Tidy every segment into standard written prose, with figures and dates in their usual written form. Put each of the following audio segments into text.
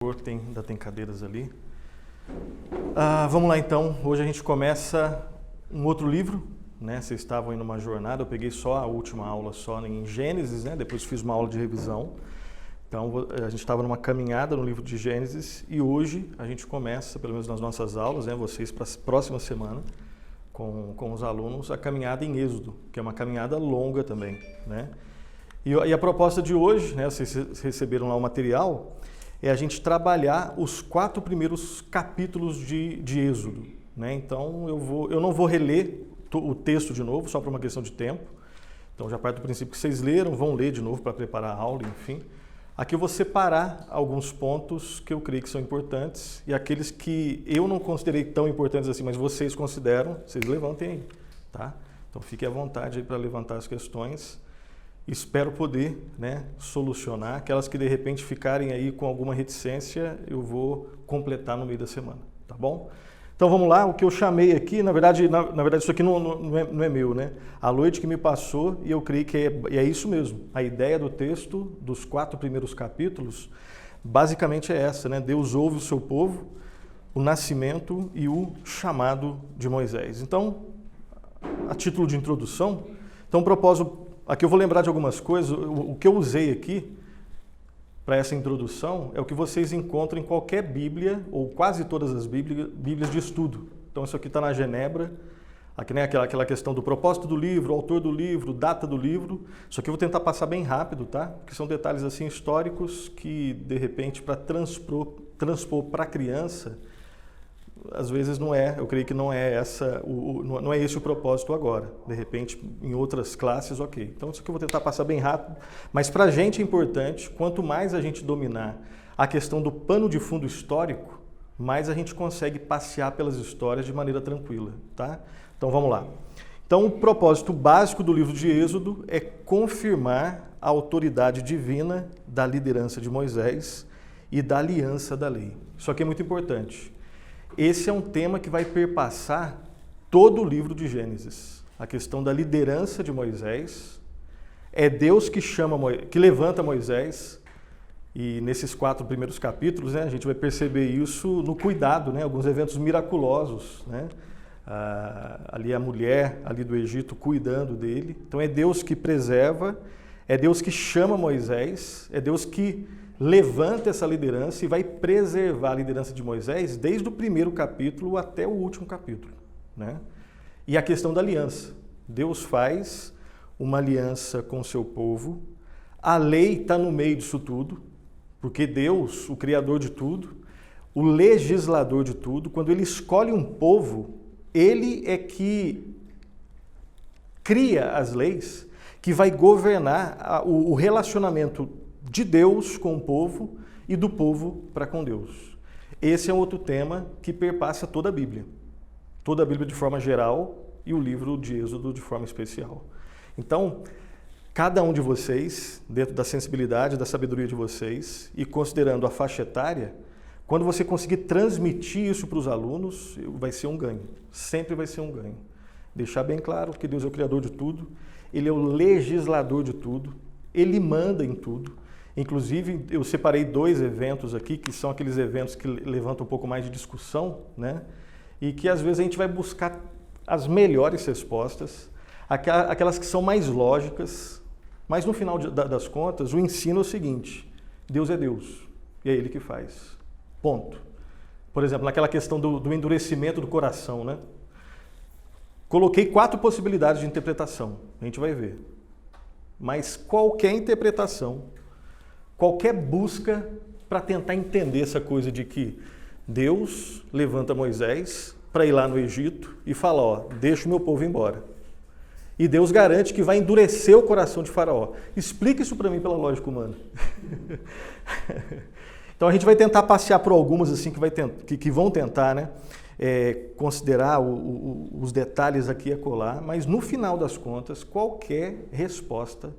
Ainda tem cadeiras ali. Vamos lá então, hoje a gente começa um outro livro, né? Vocês estavam aí numa jornada, eu peguei só a última aula só em Gênesis, né? Depois fiz uma aula de revisão. Então a gente estava numa caminhada no livro de Gênesis e hoje a gente começa, pelo menos nas nossas aulas, né? Vocês para a próxima semana, com os alunos, a caminhada em Êxodo, que é uma caminhada longa também, né? E a proposta de hoje, né? Vocês receberam lá o material, é a gente trabalhar os 4 primeiros capítulos de Êxodo, né? Então eu não vou reler o texto de novo, só por uma questão de tempo. Então já parto do princípio que vocês leram, vão ler de novo para preparar a aula, enfim. Aqui eu vou separar alguns pontos que eu creio que são importantes e aqueles que eu não considerei tão importantes assim, mas vocês consideram, vocês levantem aí, tá? Então fiquem à vontade aí para levantar as questões. Espero poder, né, solucionar. Aquelas que de repente ficarem aí com alguma reticência, eu vou completar no meio da semana, tá bom? Então vamos lá, o que eu chamei aqui, na verdade isso aqui não é meu, né? A Lloyd que me passou e eu creio que é isso mesmo. A ideia do texto, dos 4 primeiros capítulos, basicamente é essa, né? Deus ouve o seu povo, o nascimento e o chamado de Moisés. Então, a título de introdução, então o propósito... Aqui eu vou lembrar de algumas coisas. O que eu usei aqui para essa introdução é o que vocês encontram em qualquer Bíblia, ou quase todas as Bíblias de estudo. Então isso aqui está na Genebra, aqui, né, aquela questão do propósito do livro, autor do livro, data do livro. Isso aqui eu vou tentar passar bem rápido, tá? Porque são detalhes assim históricos que, de repente, para transpor para a criança, às vezes não é, eu creio que não é esse o propósito agora. De repente, em outras classes, ok. Então, isso aqui eu vou tentar passar bem rápido, mas para a gente é importante, quanto mais a gente dominar a questão do pano de fundo histórico, mais a gente consegue passear pelas histórias de maneira tranquila, tá? Então, vamos lá. Então, o propósito básico do livro de Êxodo é confirmar a autoridade divina da liderança de Moisés e da aliança da lei. Isso aqui é muito importante. Esse é um tema que vai perpassar todo o livro de Gênesis. A questão da liderança de Moisés. É Deus que levanta Moisés. E nesses 4 primeiros capítulos, né, a gente vai perceber isso no cuidado, né, alguns eventos miraculosos, né? Ali a mulher ali do Egito cuidando dele. Então é Deus que preserva, é Deus que chama Moisés, é Deus que levanta essa liderança e vai preservar a liderança de Moisés desde o primeiro capítulo até o último capítulo, né? E a questão da aliança. Deus faz uma aliança com o seu povo. A lei está no meio disso tudo, porque Deus, o Criador de tudo, o legislador de tudo, quando Ele escolhe um povo, Ele é que cria as leis que vai governar o relacionamento de Deus com o povo e do povo para com Deus. Esse é um outro tema que perpassa toda a Bíblia. Toda a Bíblia de forma geral e o livro de Êxodo de forma especial. Então, cada um de vocês, dentro da sensibilidade, da sabedoria de vocês e considerando a faixa etária, quando você conseguir transmitir isso para os alunos, vai ser um ganho. Sempre vai ser um ganho. Deixar bem claro que Deus é o Criador de tudo, Ele é o legislador de tudo, Ele manda em tudo. Inclusive, eu separei 2 eventos aqui, que são aqueles eventos que levantam um pouco mais de discussão, né? E que às vezes a gente vai buscar as melhores respostas, aquelas que são mais lógicas, mas no final das contas, o ensino é o seguinte: Deus é Deus, e é Ele que faz. Ponto. Por exemplo, naquela questão do endurecimento do coração, né? Coloquei 4 possibilidades de interpretação, a gente vai ver. Mas qualquer interpretação, qualquer busca para tentar entender essa coisa de que Deus levanta Moisés para ir lá no Egito e fala, ó, deixa o meu povo embora. E Deus garante que vai endurecer o coração de Faraó. Explica isso para mim pela lógica humana. Então a gente vai tentar passear por algumas assim que vão tentar, né, considerar os detalhes aqui e acolá, mas no final das contas, qualquer resposta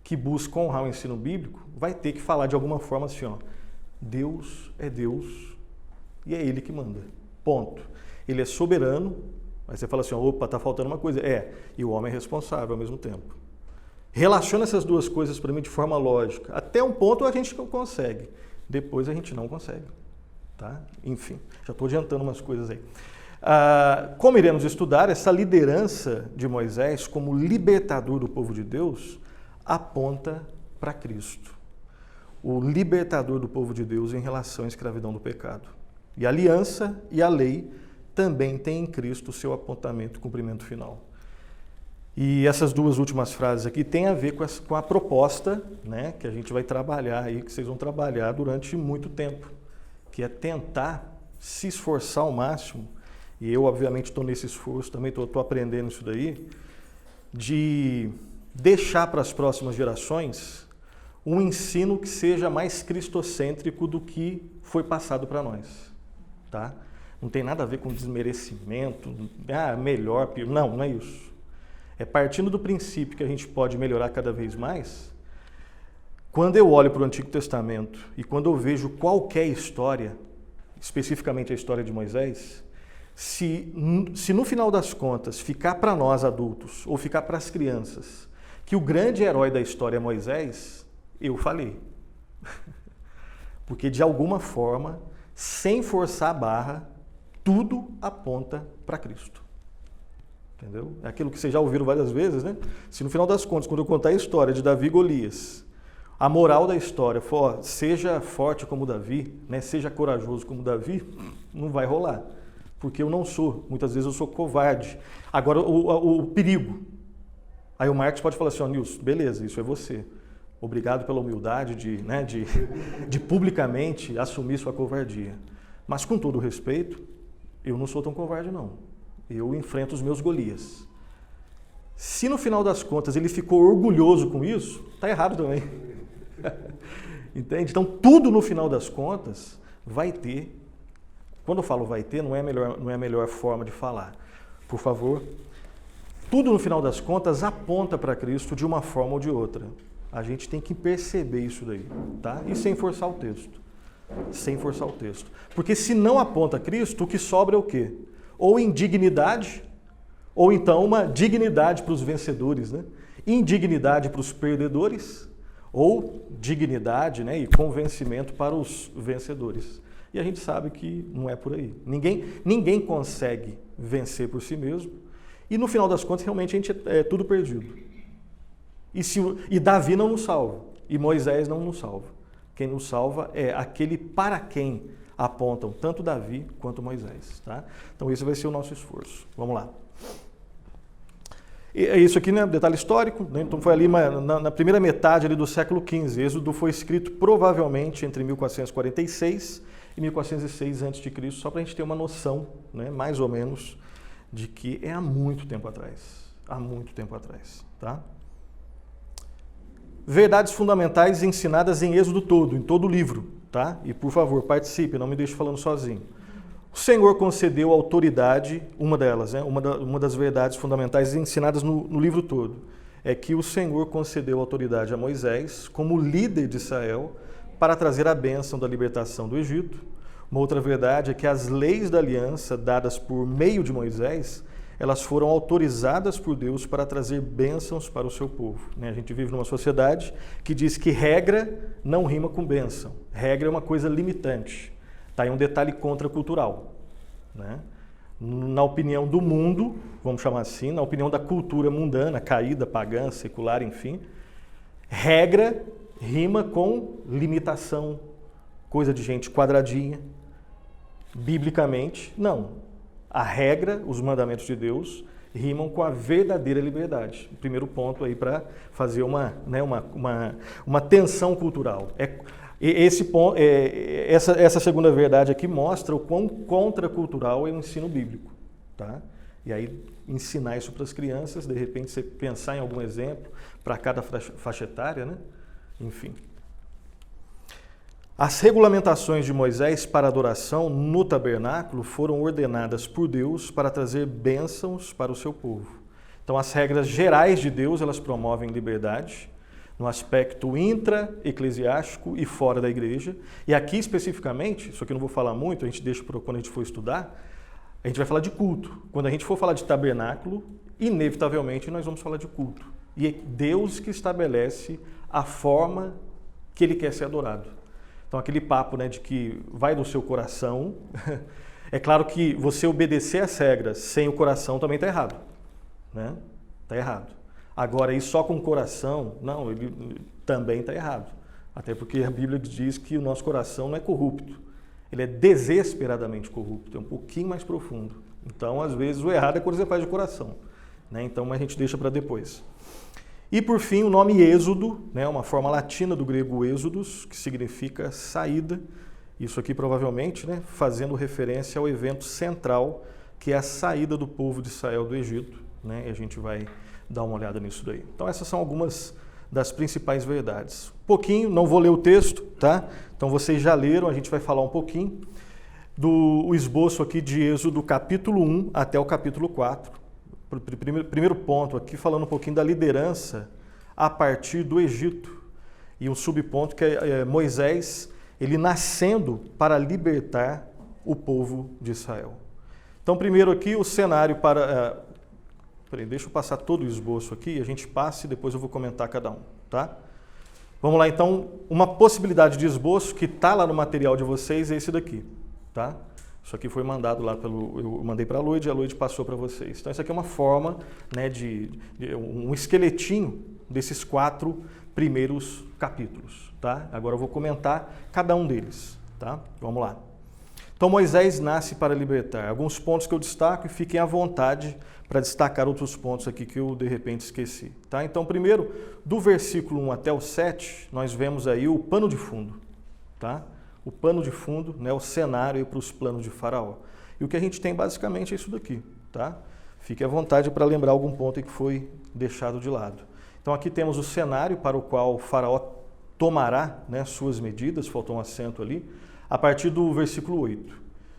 que busca honrar o ensino bíblico vai ter que falar de alguma forma assim, ó, Deus é Deus e é Ele que manda. Ponto. Ele é soberano, aí você fala assim, opa, tá faltando uma coisa. E o homem é responsável ao mesmo tempo. Relaciona essas duas coisas para mim de forma lógica. Até um ponto a gente consegue. Depois a gente não consegue. Tá? Enfim, já estou adiantando umas coisas aí. Como iremos estudar, essa liderança de Moisés como libertador do povo de Deus aponta para Cristo, o libertador do povo de Deus em relação à escravidão do pecado. E a aliança e a lei também têm em Cristo o seu apontamento e cumprimento final. E essas duas últimas frases aqui têm a ver com a proposta, né, que a gente vai trabalhar aí, que vocês vão trabalhar durante muito tempo, que é tentar se esforçar ao máximo, e eu obviamente estou nesse esforço, também estou aprendendo isso daí, de deixar para as próximas gerações um ensino que seja mais cristocêntrico do que foi passado para nós. Tá? Não tem nada a ver com desmerecimento, melhor, pior. Não é isso. É partindo do princípio que a gente pode melhorar cada vez mais. Quando eu olho para o Antigo Testamento e quando eu vejo qualquer história, especificamente a história de Moisés, se no final das contas ficar para nós adultos ou ficar para as crianças que o grande herói da história é Moisés, eu falei. Porque de alguma forma, sem forçar a barra, tudo aponta para Cristo. Entendeu? É aquilo que vocês já ouviram várias vezes, né? Se no final das contas, quando eu contar a história de Davi e Golias, a moral da história for, seja forte como Davi, né? Seja corajoso como Davi, não vai rolar. Porque eu não sou. Muitas vezes eu sou covarde. Agora, o perigo. Aí o Marcos pode falar assim, Nilson, beleza, isso é você. Obrigado pela humildade de publicamente assumir sua covardia. Mas com todo respeito, eu não sou tão covarde não. Eu enfrento os meus Golias. Se no final das contas ele ficou orgulhoso com isso, está errado também. Entende? Então tudo no final das contas vai ter. Quando eu falo vai ter, não é a melhor forma de falar. Por favor. Tudo no final das contas aponta para Cristo de uma forma ou de outra. A gente tem que perceber isso daí, tá? E sem forçar o texto. Sem forçar o texto. Porque se não aponta a Cristo, o que sobra é o quê? Ou indignidade, ou então uma dignidade para os vencedores, né? Indignidade para os perdedores, ou dignidade, né, e convencimento para os vencedores. E a gente sabe que não é por aí. Ninguém consegue vencer por si mesmo. E no final das contas, realmente, a gente é tudo perdido. E Davi não nos salva. E Moisés não nos salva. Quem nos salva é aquele para quem apontam tanto Davi quanto Moisés. Tá? Então esse vai ser o nosso esforço. Vamos lá. E isso aqui, né, detalhe histórico, né? Então foi ali na primeira metade ali do século XV. Êxodo foi escrito provavelmente entre 1446 e 1406 a.C., só para a gente ter uma noção, né, mais ou menos, de que é há muito tempo atrás. Há muito tempo atrás. Tá? Verdades fundamentais ensinadas em Êxodo todo, em todo o livro. Tá? E por favor, participe, não me deixe falando sozinho. O Senhor concedeu autoridade, uma delas, né? uma das verdades fundamentais ensinadas no livro todo, é que o Senhor concedeu autoridade a Moisés como líder de Israel para trazer a bênção da libertação do Egito. Uma outra verdade é que as leis da aliança dadas por meio de Moisés, elas foram autorizadas por Deus para trazer bênçãos para o seu povo. A gente vive numa sociedade que diz que regra não rima com bênção. Regra é uma coisa limitante. Está aí um detalhe contracultural. Né? Na opinião do mundo, vamos chamar assim, na opinião da cultura mundana, caída, pagã, secular, enfim, regra rima com limitação, coisa de gente quadradinha. Biblicamente, não. A regra, os mandamentos de Deus, rimam com a verdadeira liberdade. O primeiro ponto aí para fazer uma tensão cultural. Essa segunda verdade aqui mostra o quão contracultural é o ensino bíblico. Tá? E aí ensinar isso para as crianças, de repente você pensar em algum exemplo para cada faixa etária, né? Enfim. As regulamentações de Moisés para adoração no tabernáculo foram ordenadas por Deus para trazer bênçãos para o seu povo. Então, as regras gerais de Deus, elas promovem liberdade no aspecto intra-eclesiástico e fora da igreja. E aqui, especificamente, isso aqui eu não vou falar muito, a gente deixa para quando a gente for estudar, a gente vai falar de culto. Quando a gente for falar de tabernáculo, inevitavelmente nós vamos falar de culto. E é Deus que estabelece a forma que Ele quer ser adorado. Então aquele papo, né, de que vai do seu coração, é claro que você obedecer às regras sem o coração também está errado, né? Está errado. Agora, ir só com o coração, não, ele também está errado. Até porque a Bíblia diz que o nosso coração não é corrupto, ele é desesperadamente corrupto, é um pouquinho mais profundo. Então, às vezes, o errado é quando você faz de coração, né? Então, a gente deixa para depois. E, por fim, o nome Êxodo, né, uma forma latina do grego êxodos, que significa saída. Isso aqui, provavelmente, né, fazendo referência ao evento central, que é a saída do povo de Israel do Egito, né? E a gente vai dar uma olhada nisso daí. Então, essas são algumas das principais verdades. Pouquinho, não vou ler o texto, tá? Então, vocês já leram, a gente vai falar um pouquinho do esboço aqui de Êxodo, capítulo 1 até o capítulo 4. Primeiro ponto aqui, falando um pouquinho da liderança a partir do Egito. E um subponto que é Moisés, ele nascendo para libertar o povo de Israel. Então, primeiro aqui, o cenário para... deixa eu passar todo o esboço aqui, a gente passa e depois eu vou comentar cada um, tá? Vamos lá, então, uma possibilidade de esboço que está lá no material de vocês é esse daqui, tá? Isso aqui foi mandado lá eu mandei para a Loide e a Loide passou para vocês. Então, isso aqui é uma forma, né, de um esqueletinho desses 4 primeiros capítulos, tá? Agora eu vou comentar cada um deles, tá? Vamos lá. Então, Moisés nasce para libertar. Alguns pontos que eu destaco e fiquem à vontade para destacar outros pontos aqui que eu, de repente, esqueci, tá? Então, primeiro, do versículo 1 até o 7, nós vemos aí o pano de fundo, tá? O pano de fundo, né, o cenário para os planos de Faraó. E o que a gente tem basicamente é isso daqui, tá? Fique à vontade para lembrar algum ponto que foi deixado de lado. Então aqui temos o cenário para o qual o Faraó tomará, né, suas medidas, faltou um acento ali, a partir do versículo 8.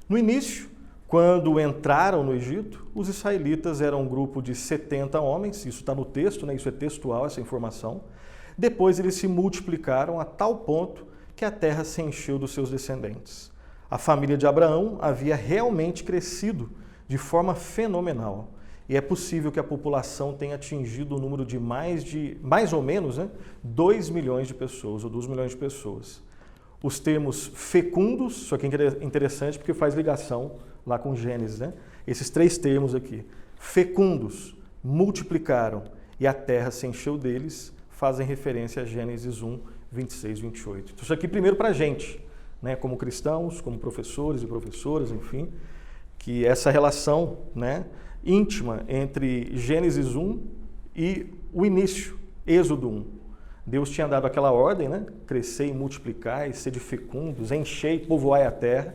No início, quando entraram no Egito, os israelitas eram um grupo de 70 homens, isso está no texto, né, isso é textual, essa informação. Depois eles se multiplicaram a tal ponto que a terra se encheu dos seus descendentes. A família de Abraão havia realmente crescido de forma fenomenal. E é possível que a população tenha atingido o número de mais ou menos, né, 2 milhões de pessoas, ou 2 milhões de pessoas. Os termos fecundos, isso aqui é interessante porque faz ligação lá com Gênesis, né? Esses 3 termos aqui, fecundos, multiplicaram e a terra se encheu deles, fazem referência a Gênesis 1, 26, 28. Então, isso aqui primeiro para a gente, né, como cristãos, como professores e professoras, enfim, que essa relação, né, íntima entre Gênesis 1 e o início, Êxodo 1. Deus tinha dado aquela ordem, né, crescer e multiplicar e ser de fecundos, encher e povoar a terra.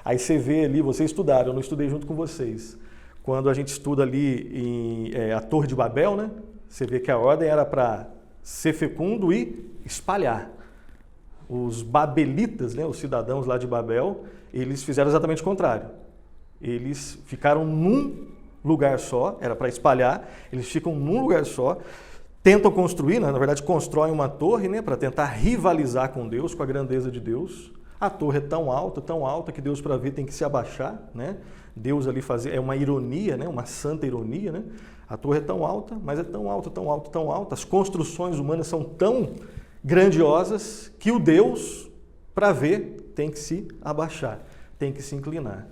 Aí você vê ali, vocês estudaram, eu não estudei junto com vocês. Quando a gente estuda ali a Torre de Babel, né, você vê que a ordem era para ser fecundo e espalhar. Os babelitas, né, os cidadãos lá de Babel, eles fizeram exatamente o contrário. Eles ficaram num lugar só, era para espalhar, eles ficam num lugar só, tentam construir, né, na verdade constroem uma torre, né, para tentar rivalizar com Deus, com a grandeza de Deus. A torre é tão alta que Deus, para ver, tem que se abaixar, né? Deus ali é uma ironia, né, uma santa ironia, né? A torre é tão alta, mas é tão alta, tão alta, tão alta. As construções humanas são tão grandiosas que o Deus, para ver, tem que se abaixar, tem que se inclinar.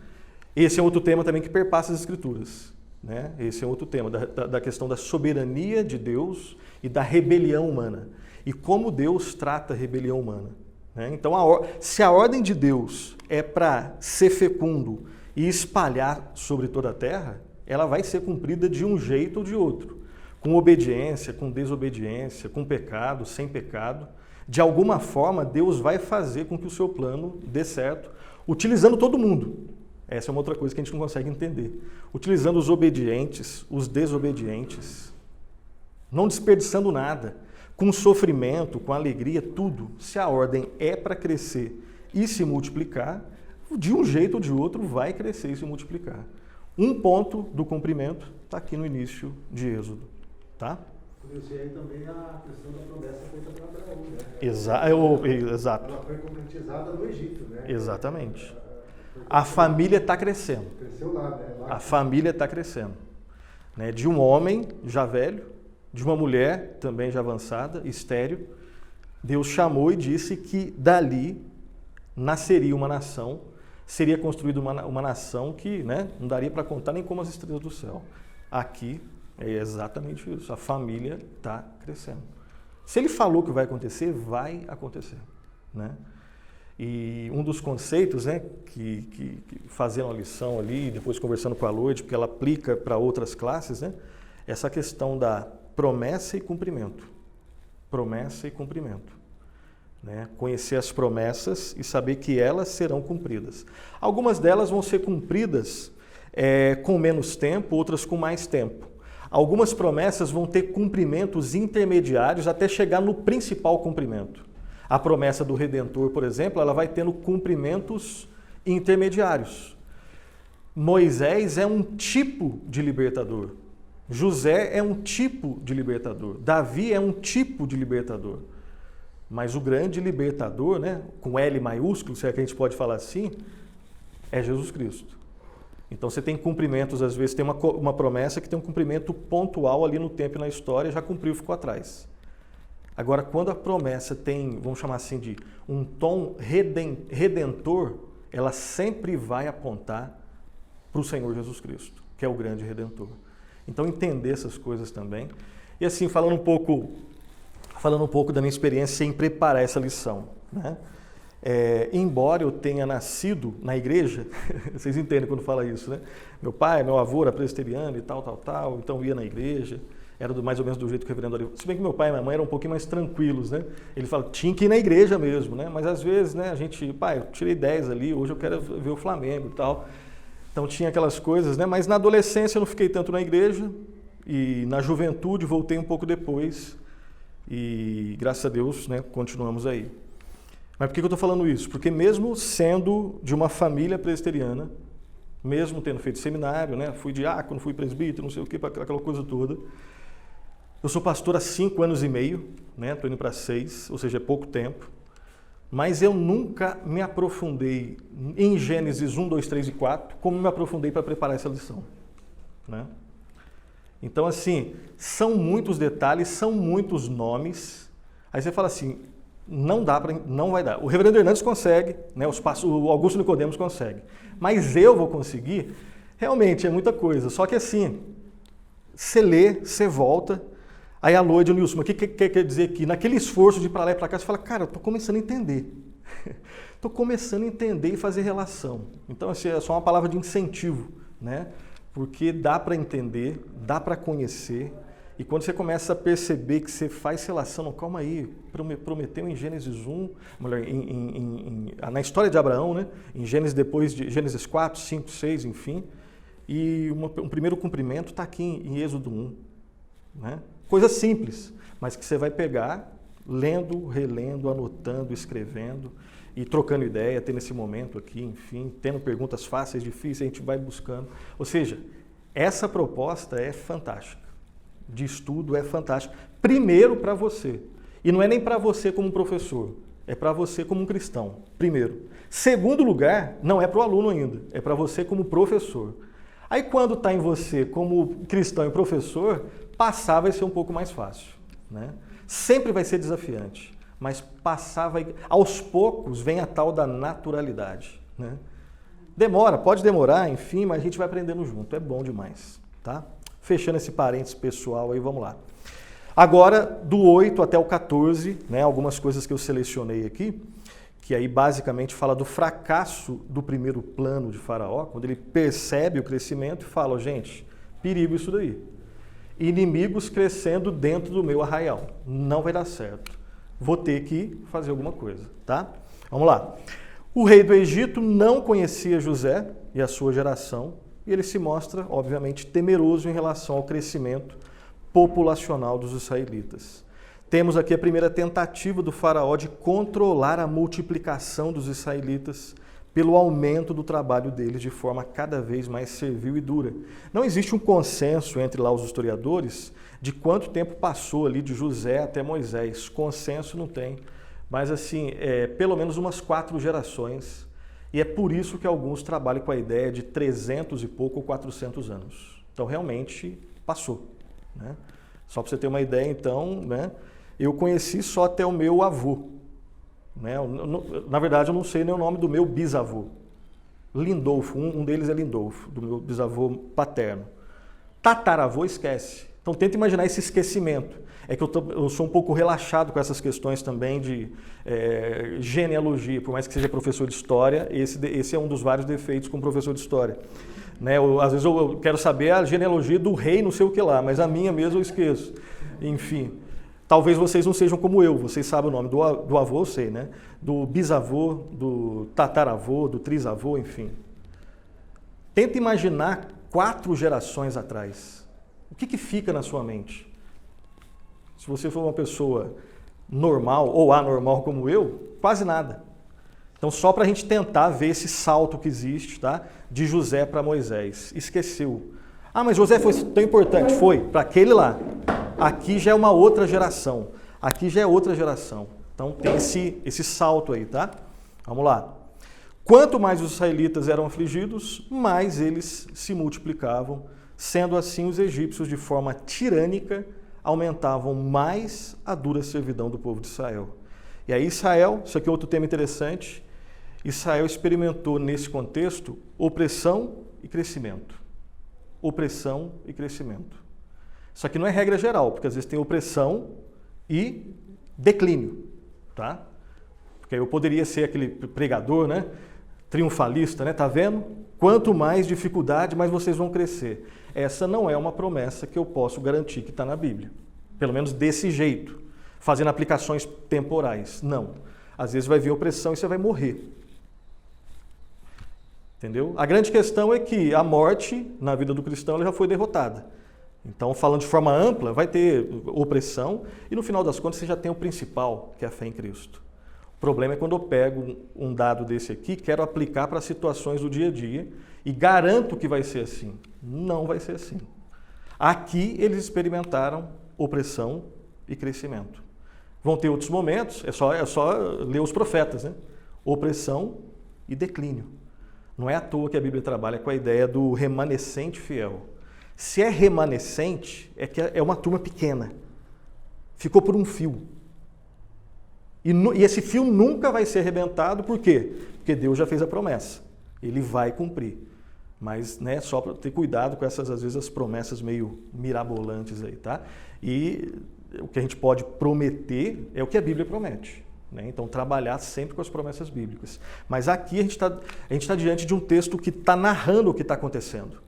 Esse é outro tema também que perpassa as Escrituras, né? Esse é outro tema, da questão da soberania de Deus e da rebelião humana. E como Deus trata a rebelião humana, né? Então, se a ordem de Deus é para ser fecundo e espalhar sobre toda a terra, ela vai ser cumprida de um jeito ou de outro. Com obediência, com desobediência, com pecado, sem pecado. De alguma forma, Deus vai fazer com que o seu plano dê certo, utilizando todo mundo. Essa é uma outra coisa que a gente não consegue entender. Utilizando os obedientes, os desobedientes, não desperdiçando nada, com sofrimento, com alegria, tudo. Se a ordem é para crescer e se multiplicar, de um jeito ou de outro vai crescer e se multiplicar. Um ponto do cumprimento está aqui no início de Êxodo, tá? E aí também a questão da promessa feita para Abraão, né? Exato. Ela foi concretizada no Egito, né? Exatamente. A família está crescendo. Cresceu lá, né? A família está crescendo, né? De um homem já velho, de uma mulher também já avançada, estéril. Deus chamou e disse que dali nasceria uma nação, seria construída uma nação que, né, não daria para contar nem como as estrelas do céu. Aqui é exatamente isso, a família está crescendo. Se ele falou que vai acontecer, né? E um dos conceitos, né, que fazendo a lição ali, depois conversando com a Loide, porque ela aplica para outras classes, né, essa questão da promessa e cumprimento. Promessa e cumprimento. Né? Conhecer as promessas e saber que elas serão cumpridas. Algumas delas vão ser cumpridas com menos tempo, outras com mais tempo. Algumas promessas vão ter cumprimentos intermediários até chegar no principal cumprimento. A promessa do Redentor, por exemplo, ela vai tendo cumprimentos intermediários. Moisés é um tipo de libertador. José é um tipo de libertador. Davi é um tipo de libertador. Mas o grande libertador, né, com L maiúsculo, se é que a gente pode falar assim, é Jesus Cristo. Então você tem cumprimentos, às vezes tem uma promessa que tem um cumprimento pontual ali no tempo e na história, já cumpriu e ficou atrás. Agora, quando a promessa tem, vamos chamar assim, de um tom redentor, ela sempre vai apontar para o Senhor Jesus Cristo, que é o grande redentor. Então, entender essas coisas também. E assim, falando um pouco da minha experiência em preparar essa lição, né? Embora eu tenha nascido na igreja, vocês entendem quando fala isso, né? Meu avô era presbiteriano e tal, então ia na igreja. Era mais ou menos do jeito que o reverendo ali. Se bem que meu pai e minha mãe eram um pouquinho mais tranquilos, né? Ele fala, tinha que ir na igreja mesmo, né? Mas às vezes, né, a gente, pai, eu tirei 10 ali, hoje eu quero ver o Flamengo e tal. Então tinha aquelas coisas, né? Mas na adolescência eu não fiquei tanto na igreja e na juventude voltei um pouco depois e graças a Deus, né, continuamos aí. Mas por que eu estou falando isso? Porque mesmo sendo de uma família presbiteriana, mesmo tendo feito seminário, né, fui diácono, fui presbítero, não sei o que, aquela coisa toda, eu sou pastor há 5 anos e meio, né? Estou indo para 6, ou seja, é pouco tempo. Mas eu nunca me aprofundei em Gênesis 1, 2, 3 e 4, como me aprofundei para preparar essa lição. Né? Então, assim, são muitos detalhes, são muitos nomes. Aí você fala assim, não vai dar. O reverendo Hernandes consegue, né? O Augusto Nicodemos consegue. Mas eu vou conseguir? Realmente, é muita coisa. Só que assim, você lê, você volta. Aí a Loide, Nilson, o que quer dizer aqui? Naquele esforço de ir para lá e para cá, você fala, cara, eu estou começando a entender. Estou começando a entender e fazer relação. Então, assim, é só uma palavra de incentivo, né? Porque dá para entender, dá para conhecer. E quando você começa a perceber que você faz relação, não, calma aí, prometeu em Gênesis 1, melhor, na história de Abraão, né? Em Gênesis, depois de Gênesis 4, 5, 6, enfim. E um primeiro cumprimento está aqui em Êxodo 1, né? Coisa simples, mas que você vai pegar, lendo, relendo, anotando, escrevendo e trocando ideia, tendo esse momento aqui, enfim, tendo perguntas fáceis, difíceis, a gente vai buscando. Ou seja, essa proposta é fantástica, de estudo é fantástica. Primeiro para você, e não é nem para você como professor, é para você como um cristão, primeiro. Segundo lugar, não é para o aluno ainda, é para você como professor. Aí quando está em você como cristão e professor, passar vai ser um pouco mais fácil, né? Sempre vai ser desafiante, mas passar vai... Aos poucos vem a tal da naturalidade, né? Demora, pode demorar, enfim, mas a gente vai aprendendo junto, é bom demais, tá? Fechando esse parênteses pessoal aí, vamos lá. Agora, do 8 até o 14, né, algumas coisas que eu selecionei aqui, que aí basicamente fala do fracasso do primeiro plano de Faraó, quando ele percebe o crescimento e fala, gente, perigo isso daí. Inimigos crescendo dentro do meu arraial. Não vai dar certo. Vou ter que fazer alguma coisa, tá? Vamos lá. O rei do Egito não conhecia José e a sua geração, e ele se mostra, obviamente, temeroso em relação ao crescimento populacional dos israelitas. Temos aqui a primeira tentativa do faraó de controlar a multiplicação dos israelitas pelo aumento do trabalho deles de forma cada vez mais servil e dura. Não existe um consenso entre lá os historiadores de quanto tempo passou ali de José até Moisés. Consenso não tem, mas assim, pelo menos umas 4 gerações. E é por isso que alguns trabalham com a ideia de 300 e pouco ou 400 anos. Então, realmente, passou, né? Só para você ter uma ideia, então, né? Eu conheci só até o meu avô. né? Na verdade, eu não sei nem o nome do meu bisavô. Lindolfo, um deles é Lindolfo, do meu bisavô paterno. Tataravô, esquece. Então tenta imaginar esse esquecimento. É que eu sou um pouco relaxado com essas questões também de genealogia, por mais que seja professor de história, esse é um dos vários defeitos como professor de história. Né? Às vezes eu quero saber a genealogia do rei não sei o que lá, mas a minha mesmo eu esqueço. Enfim, talvez vocês não sejam como eu, vocês sabem o nome do avô, eu sei, né? Do bisavô, do tataravô, do trisavô, enfim. Tenta imaginar 4 gerações atrás. O que fica na sua mente? Se você for uma pessoa normal ou anormal como eu, quase nada. Então, só para a gente tentar ver esse salto que existe, tá? De José para Moisés. Esqueceu. Ah, mas José foi tão importante. Foi, para aquele lá. Aqui já é uma outra geração. Aqui já é outra geração. Então, tem esse salto aí, tá? Vamos lá. Quanto mais os israelitas eram afligidos, mais eles se multiplicavam. Sendo assim, os egípcios, de forma tirânica, aumentavam mais a dura servidão do povo de Israel. E aí Israel, isso aqui é outro tema interessante, Israel experimentou nesse contexto opressão e crescimento. Opressão e crescimento. Isso aqui não é regra geral, porque às vezes tem opressão e declínio, tá? Porque eu poderia ser aquele pregador, né? Triunfalista, né? Tá vendo? Quanto mais dificuldade, mais vocês vão crescer. Essa não é uma promessa que eu posso garantir que está na Bíblia. Pelo menos desse jeito, fazendo aplicações temporais. Não. Às vezes vai vir opressão e você vai morrer. Entendeu? A grande questão é que a morte, na vida do cristão, ela já foi derrotada. Então, falando de forma ampla, vai ter opressão e no final das contas você já tem o principal, que é a fé em Cristo. O problema é quando eu pego um dado desse aqui, quero aplicar para situações do dia a dia e garanto que vai ser assim. Não vai ser assim. Aqui eles experimentaram opressão e crescimento. Vão ter outros momentos, é só ler os profetas, né? Opressão e declínio. Não é à toa que a Bíblia trabalha com a ideia do remanescente fiel. Se é remanescente, é que é uma turma pequena. Ficou por um fio. E esse fio nunca vai ser arrebentado, por quê? Porque Deus já fez a promessa. Ele vai cumprir. Mas, né, só para ter cuidado com essas, às vezes, as promessas meio mirabolantes aí, tá? E o que a gente pode prometer é o que a Bíblia promete. Né? Então, trabalhar sempre com as promessas bíblicas. Mas aqui a gente tá diante de um texto que está narrando o que está acontecendo.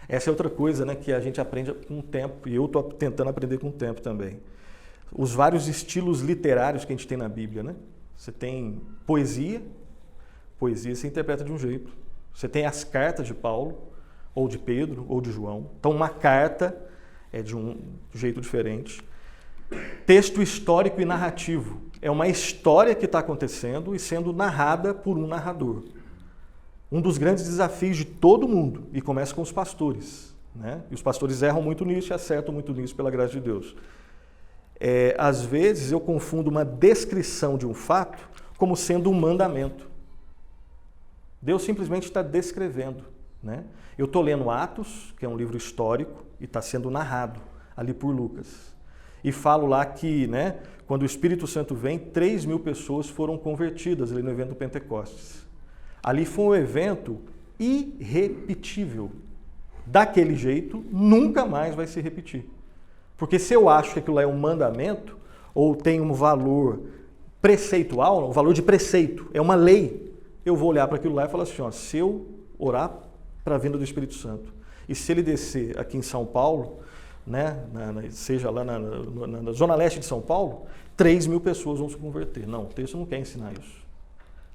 Essa é outra coisa, né, que a gente aprende com o tempo, e eu estou tentando aprender com o tempo também. Os vários estilos literários que a gente tem na Bíblia, né? Você tem poesia se interpreta de um jeito. Você tem as cartas de Paulo, ou de Pedro, ou de João. Então, uma carta é de um jeito diferente. Texto histórico e narrativo. É uma história que está acontecendo e sendo narrada por um narrador. Um dos grandes desafios de todo mundo, e começa com os pastores, né? E os pastores erram muito nisso e acertam muito nisso pela graça de Deus. Às vezes eu confundo uma descrição de um fato como sendo um mandamento. Deus simplesmente está descrevendo, né? Eu estou lendo Atos, que é um livro histórico, e está sendo narrado ali por Lucas. E falo lá que, né, quando o Espírito Santo vem, 3.000 pessoas foram convertidas ali no evento do Pentecostes. Ali foi um evento irrepetível. Daquele jeito, nunca mais vai se repetir. Porque se eu acho que aquilo é um mandamento, ou tem um valor preceitual, um valor de preceito, é uma lei, eu vou olhar para aquilo lá e falar assim, ó, se eu orar para a vinda do Espírito Santo, e se ele descer aqui em São Paulo, né, seja lá na zona leste de São Paulo, 3.000 pessoas vão se converter. Não, o texto não quer ensinar isso.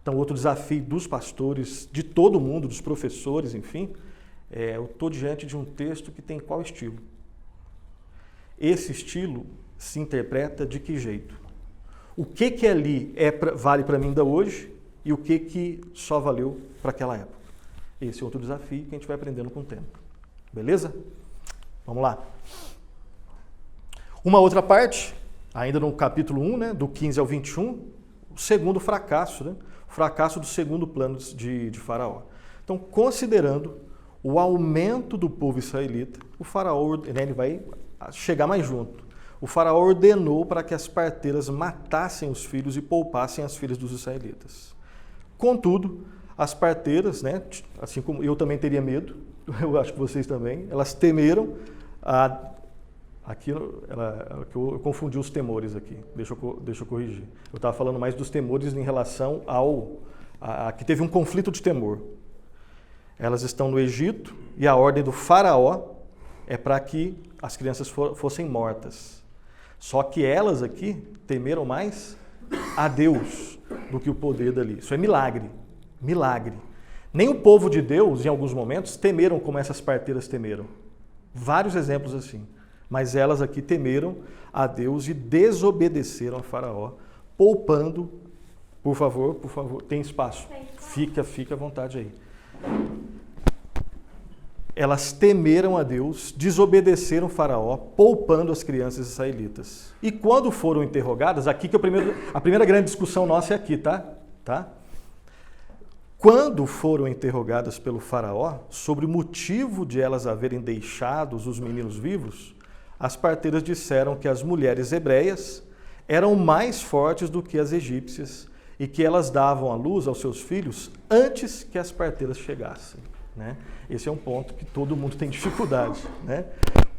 Então, outro desafio dos pastores, de todo mundo, dos professores, enfim, eu estou diante de um texto que tem qual estilo? Esse estilo se interpreta de que jeito? O que ali vale para mim ainda hoje e o que só valeu para aquela época? Esse é outro desafio que a gente vai aprendendo com o tempo. Beleza? Vamos lá. Uma outra parte, ainda no capítulo 1, né, do 15 ao 21, o segundo fracasso, né? O fracasso do segundo plano de Faraó. Então, considerando o aumento do povo israelita, o Faraó, né, ele vai chegar mais junto. o faraó ordenou para que as parteiras matassem os filhos e poupassem as filhas dos israelitas. Contudo, as parteiras, né, assim como eu também teria medo, eu acho que vocês também, elas temeram aqui eu confundi os temores aqui, deixa eu corrigir. Eu estava falando mais dos temores em relação que teve um conflito de temor. Elas estão no Egito e a ordem do faraó é para que as crianças fossem mortas. Só que elas aqui temeram mais a Deus do que o poder dali. Isso é milagre. Milagre. Nem o povo de Deus, em alguns momentos, temeram como essas parteiras temeram. Vários exemplos assim. Mas elas aqui temeram a Deus e desobedeceram a Faraó, poupando, por favor, tem espaço. Fica à vontade aí. Elas temeram a Deus, desobedeceram Faraó, poupando as crianças israelitas. E quando foram interrogadas, aqui que a primeira grande discussão nossa é aqui, tá? Quando foram interrogadas pelo Faraó sobre o motivo de elas haverem deixado os meninos vivos, as parteiras disseram que as mulheres hebreias eram mais fortes do que as egípcias e que elas davam à luz aos seus filhos antes que as parteiras chegassem. Né? Esse é um ponto que todo mundo tem dificuldade. Né?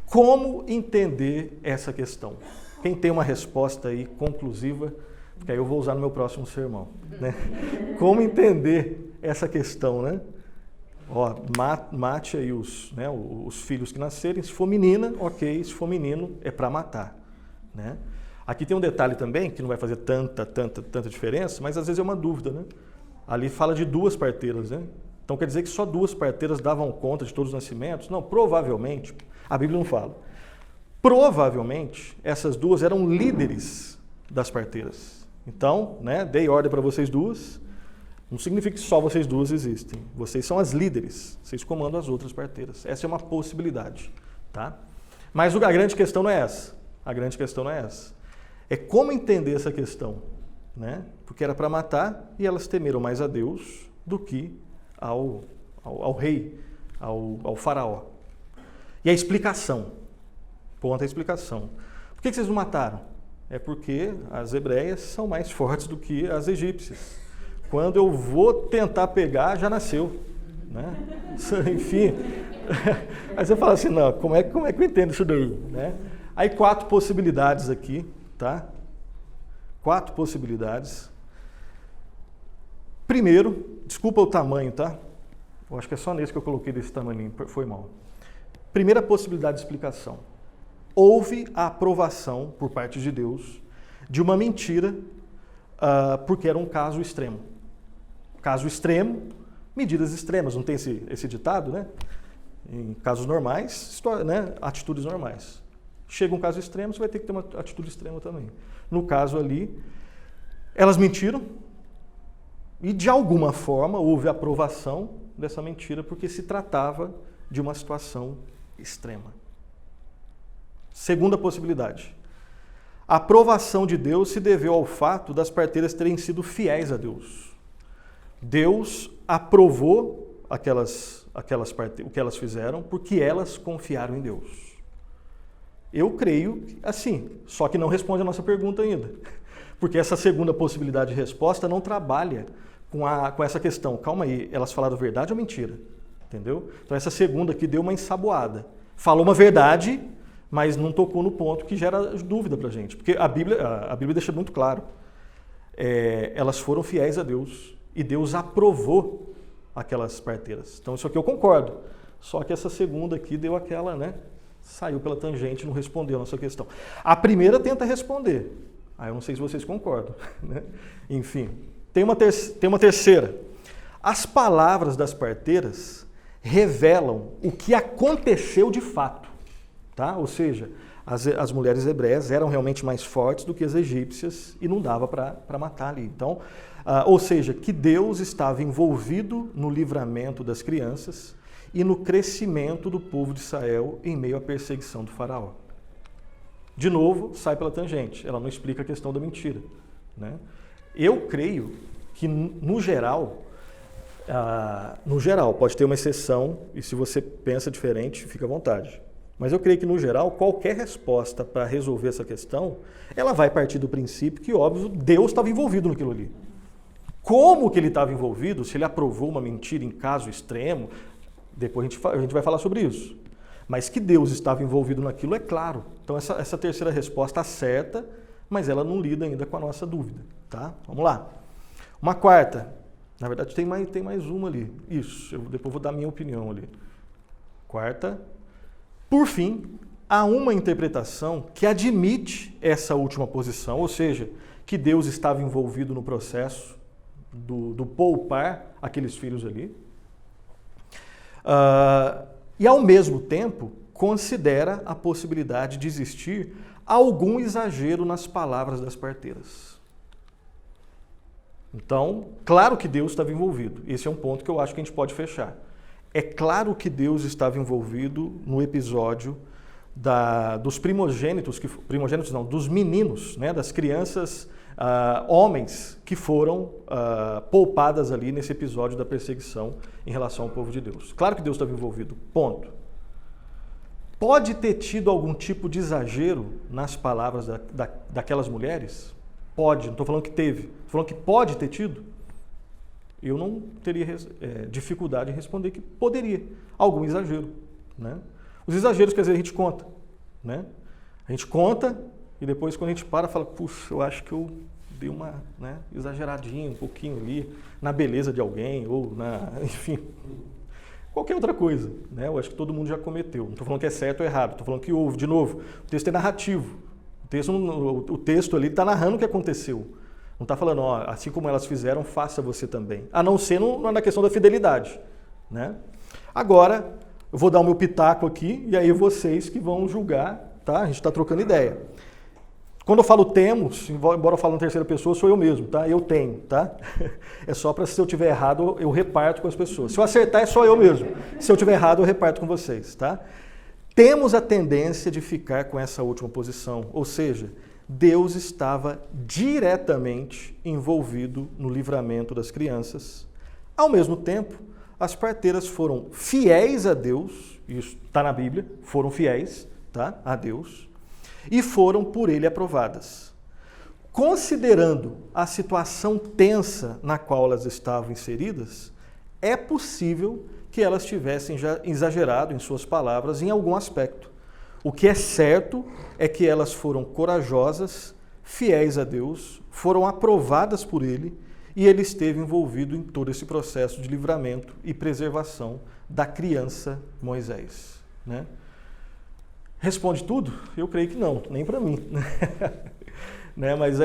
Como entender essa questão? Quem tem uma resposta aí conclusiva, que aí eu vou usar no meu próximo sermão. Né? Como entender essa questão? Né? Ó, mate aí os filhos que nascerem. Se for menina, ok. Se for menino, é para matar. Né? Aqui tem um detalhe também, que não vai fazer tanta diferença, mas às vezes é uma dúvida. Né? Ali fala de 2 parteiras, né? Então quer dizer que só 2 parteiras davam conta de todos os nascimentos? Não, provavelmente, a Bíblia não fala. Provavelmente, essas 2 eram líderes das parteiras. Então, né, dei ordem para vocês 2, não significa que só vocês 2 existem. Vocês são as líderes, vocês comandam as outras parteiras. Essa é uma possibilidade. Tá? Mas a grande questão não é essa. A grande questão não é essa. É como entender essa questão. Né? Porque era para matar e elas temeram mais a Deus do que ao rei, ao faraó. E a explicação. Ponto a explicação. Por que vocês não mataram? É porque as hebreias são mais fortes do que as egípcias. Quando eu vou tentar pegar, já nasceu. Né? Enfim. Aí você fala assim, não, como é que eu entendo isso daí? Né? Aí 4 possibilidades aqui, tá? 4 possibilidades. Primeiro, desculpa o tamanho, tá? Eu acho que é só nesse que eu coloquei desse tamanho, foi mal. Primeira possibilidade de explicação. Houve a aprovação por parte de Deus de uma mentira, porque era um caso extremo. Caso extremo, medidas extremas. Não tem esse ditado, né? Em casos normais, né? Atitudes normais. Chega um caso extremo, você vai ter que ter uma atitude extrema também. No caso ali, elas mentiram, e, de alguma forma, houve aprovação dessa mentira, porque se tratava de uma situação extrema. Segunda possibilidade. A aprovação de Deus se deveu ao fato das parteiras terem sido fiéis a Deus. Deus aprovou o que elas fizeram porque elas confiaram em Deus. Eu creio assim, só que não responde a nossa pergunta ainda. Porque essa segunda possibilidade de resposta não trabalha com essa questão. Calma aí, elas falaram verdade ou mentira? Entendeu? Então essa segunda aqui deu uma ensaboada. Falou uma verdade, mas não tocou no ponto que gera dúvida pra gente. Porque a Bíblia deixa muito claro. Elas foram fiéis a Deus e Deus aprovou aquelas parteiras. Então isso aqui eu concordo. Só que essa segunda aqui deu aquela, né? Saiu pela tangente, não respondeu a nossa questão. A primeira tenta responder. Eu não sei se vocês concordam. Né? Enfim, tem uma terceira. As palavras das parteiras revelam o que aconteceu de fato. Tá? Ou seja, as mulheres hebreias eram realmente mais fortes do que as egípcias e não dava para matar ali. Então, ou seja, que Deus estava envolvido no livramento das crianças e no crescimento do povo de Israel em meio à perseguição do faraó. De novo, sai pela tangente. Ela não explica a questão da mentira. Né? Eu creio que, no geral, pode ter uma exceção, e se você pensa diferente, fica à vontade. Mas eu creio que, no geral, qualquer resposta para resolver essa questão, ela vai partir do princípio que, óbvio, Deus estava envolvido naquilo ali. Como que ele estava envolvido, se ele aprovou uma mentira em caso extremo, depois a gente vai falar sobre isso. Mas que Deus estava envolvido naquilo é claro. Então essa terceira resposta acerta, mas ela não lida ainda com a nossa dúvida. Tá? Vamos lá. Uma quarta. Na verdade tem mais uma ali. Isso, depois vou dar a minha opinião ali. Quarta. Por fim, há uma interpretação que admite essa última posição, ou seja, que Deus estava envolvido no processo do poupar aqueles filhos ali. E, ao mesmo tempo, considera a possibilidade de existir algum exagero nas palavras das parteiras. Então, claro que Deus estava envolvido. Esse é um ponto que eu acho que a gente pode fechar. É claro que Deus estava envolvido no episódio dos primogênitos, dos meninos, né, das crianças, homens que foram poupadas ali nesse episódio da perseguição em relação ao povo de Deus. Claro que Deus estava envolvido, ponto. Pode ter tido algum tipo de exagero nas palavras daquelas mulheres? Pode, não estou falando que teve, estou falando que pode ter tido. Eu não teria dificuldade em responder que poderia. Algum exagero. Né? Os exageros, quer dizer, a gente conta. Né? A gente conta e depois, quando a gente fala, puxa, eu acho que eu dei uma exageradinha, um pouquinho ali, na beleza de alguém, ou enfim, qualquer outra coisa. Né? Eu acho que todo mundo já cometeu. Não estou falando que é certo ou errado, estou falando que houve. De novo, o texto é narrativo. O texto ali está narrando o que aconteceu. Não está falando, assim como elas fizeram, faça você também. A não ser na questão da fidelidade. Né? Agora, eu vou dar o meu pitaco aqui, e aí vocês que vão julgar, tá? A gente está trocando ideia. Quando eu falo temos, embora eu fale em terceira pessoa, sou eu mesmo, tá? Eu tenho, tá? É só para, se eu tiver errado, eu reparto com as pessoas. Se eu acertar, é só eu mesmo. Se eu tiver errado, eu reparto com vocês, tá? Temos a tendência de ficar com essa última posição, ou seja, Deus estava diretamente envolvido no livramento das crianças. Ao mesmo tempo, as parteiras foram fiéis a Deus, isso está na Bíblia, foram fiéis, tá, a Deus, e foram por ele aprovadas. Considerando a situação tensa na qual elas estavam inseridas, é possível que elas tivessem já exagerado em suas palavras em algum aspecto. O que é certo é que elas foram corajosas, fiéis a Deus, foram aprovadas por ele e ele esteve envolvido em todo esse processo de livramento e preservação da criança Moisés. Né? Responde tudo? Eu creio que não, nem para mim. Né? Mas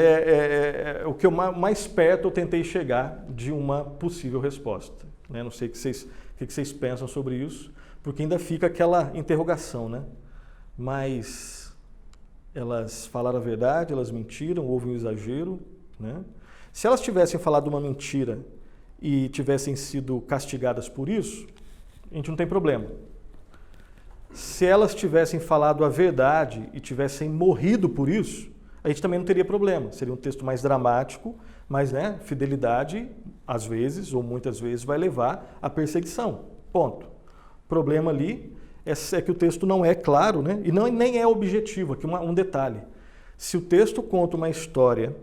o que eu mais perto eu tentei chegar de uma possível resposta. Né? Não sei o que vocês pensam sobre isso, porque ainda fica aquela interrogação, né? Mas elas falaram a verdade, elas mentiram, houve um exagero. Né? Se elas tivessem falado uma mentira e tivessem sido castigadas por isso, a gente não tem problema. Se elas tivessem falado a verdade e tivessem morrido por isso, a gente também não teria problema. Seria um texto mais dramático, mas fidelidade, às vezes, ou muitas vezes, vai levar à perseguição. Ponto. O problema ali é que o texto não é claro, né? E nem é objetivo. Aqui um detalhe. Se o texto conta uma história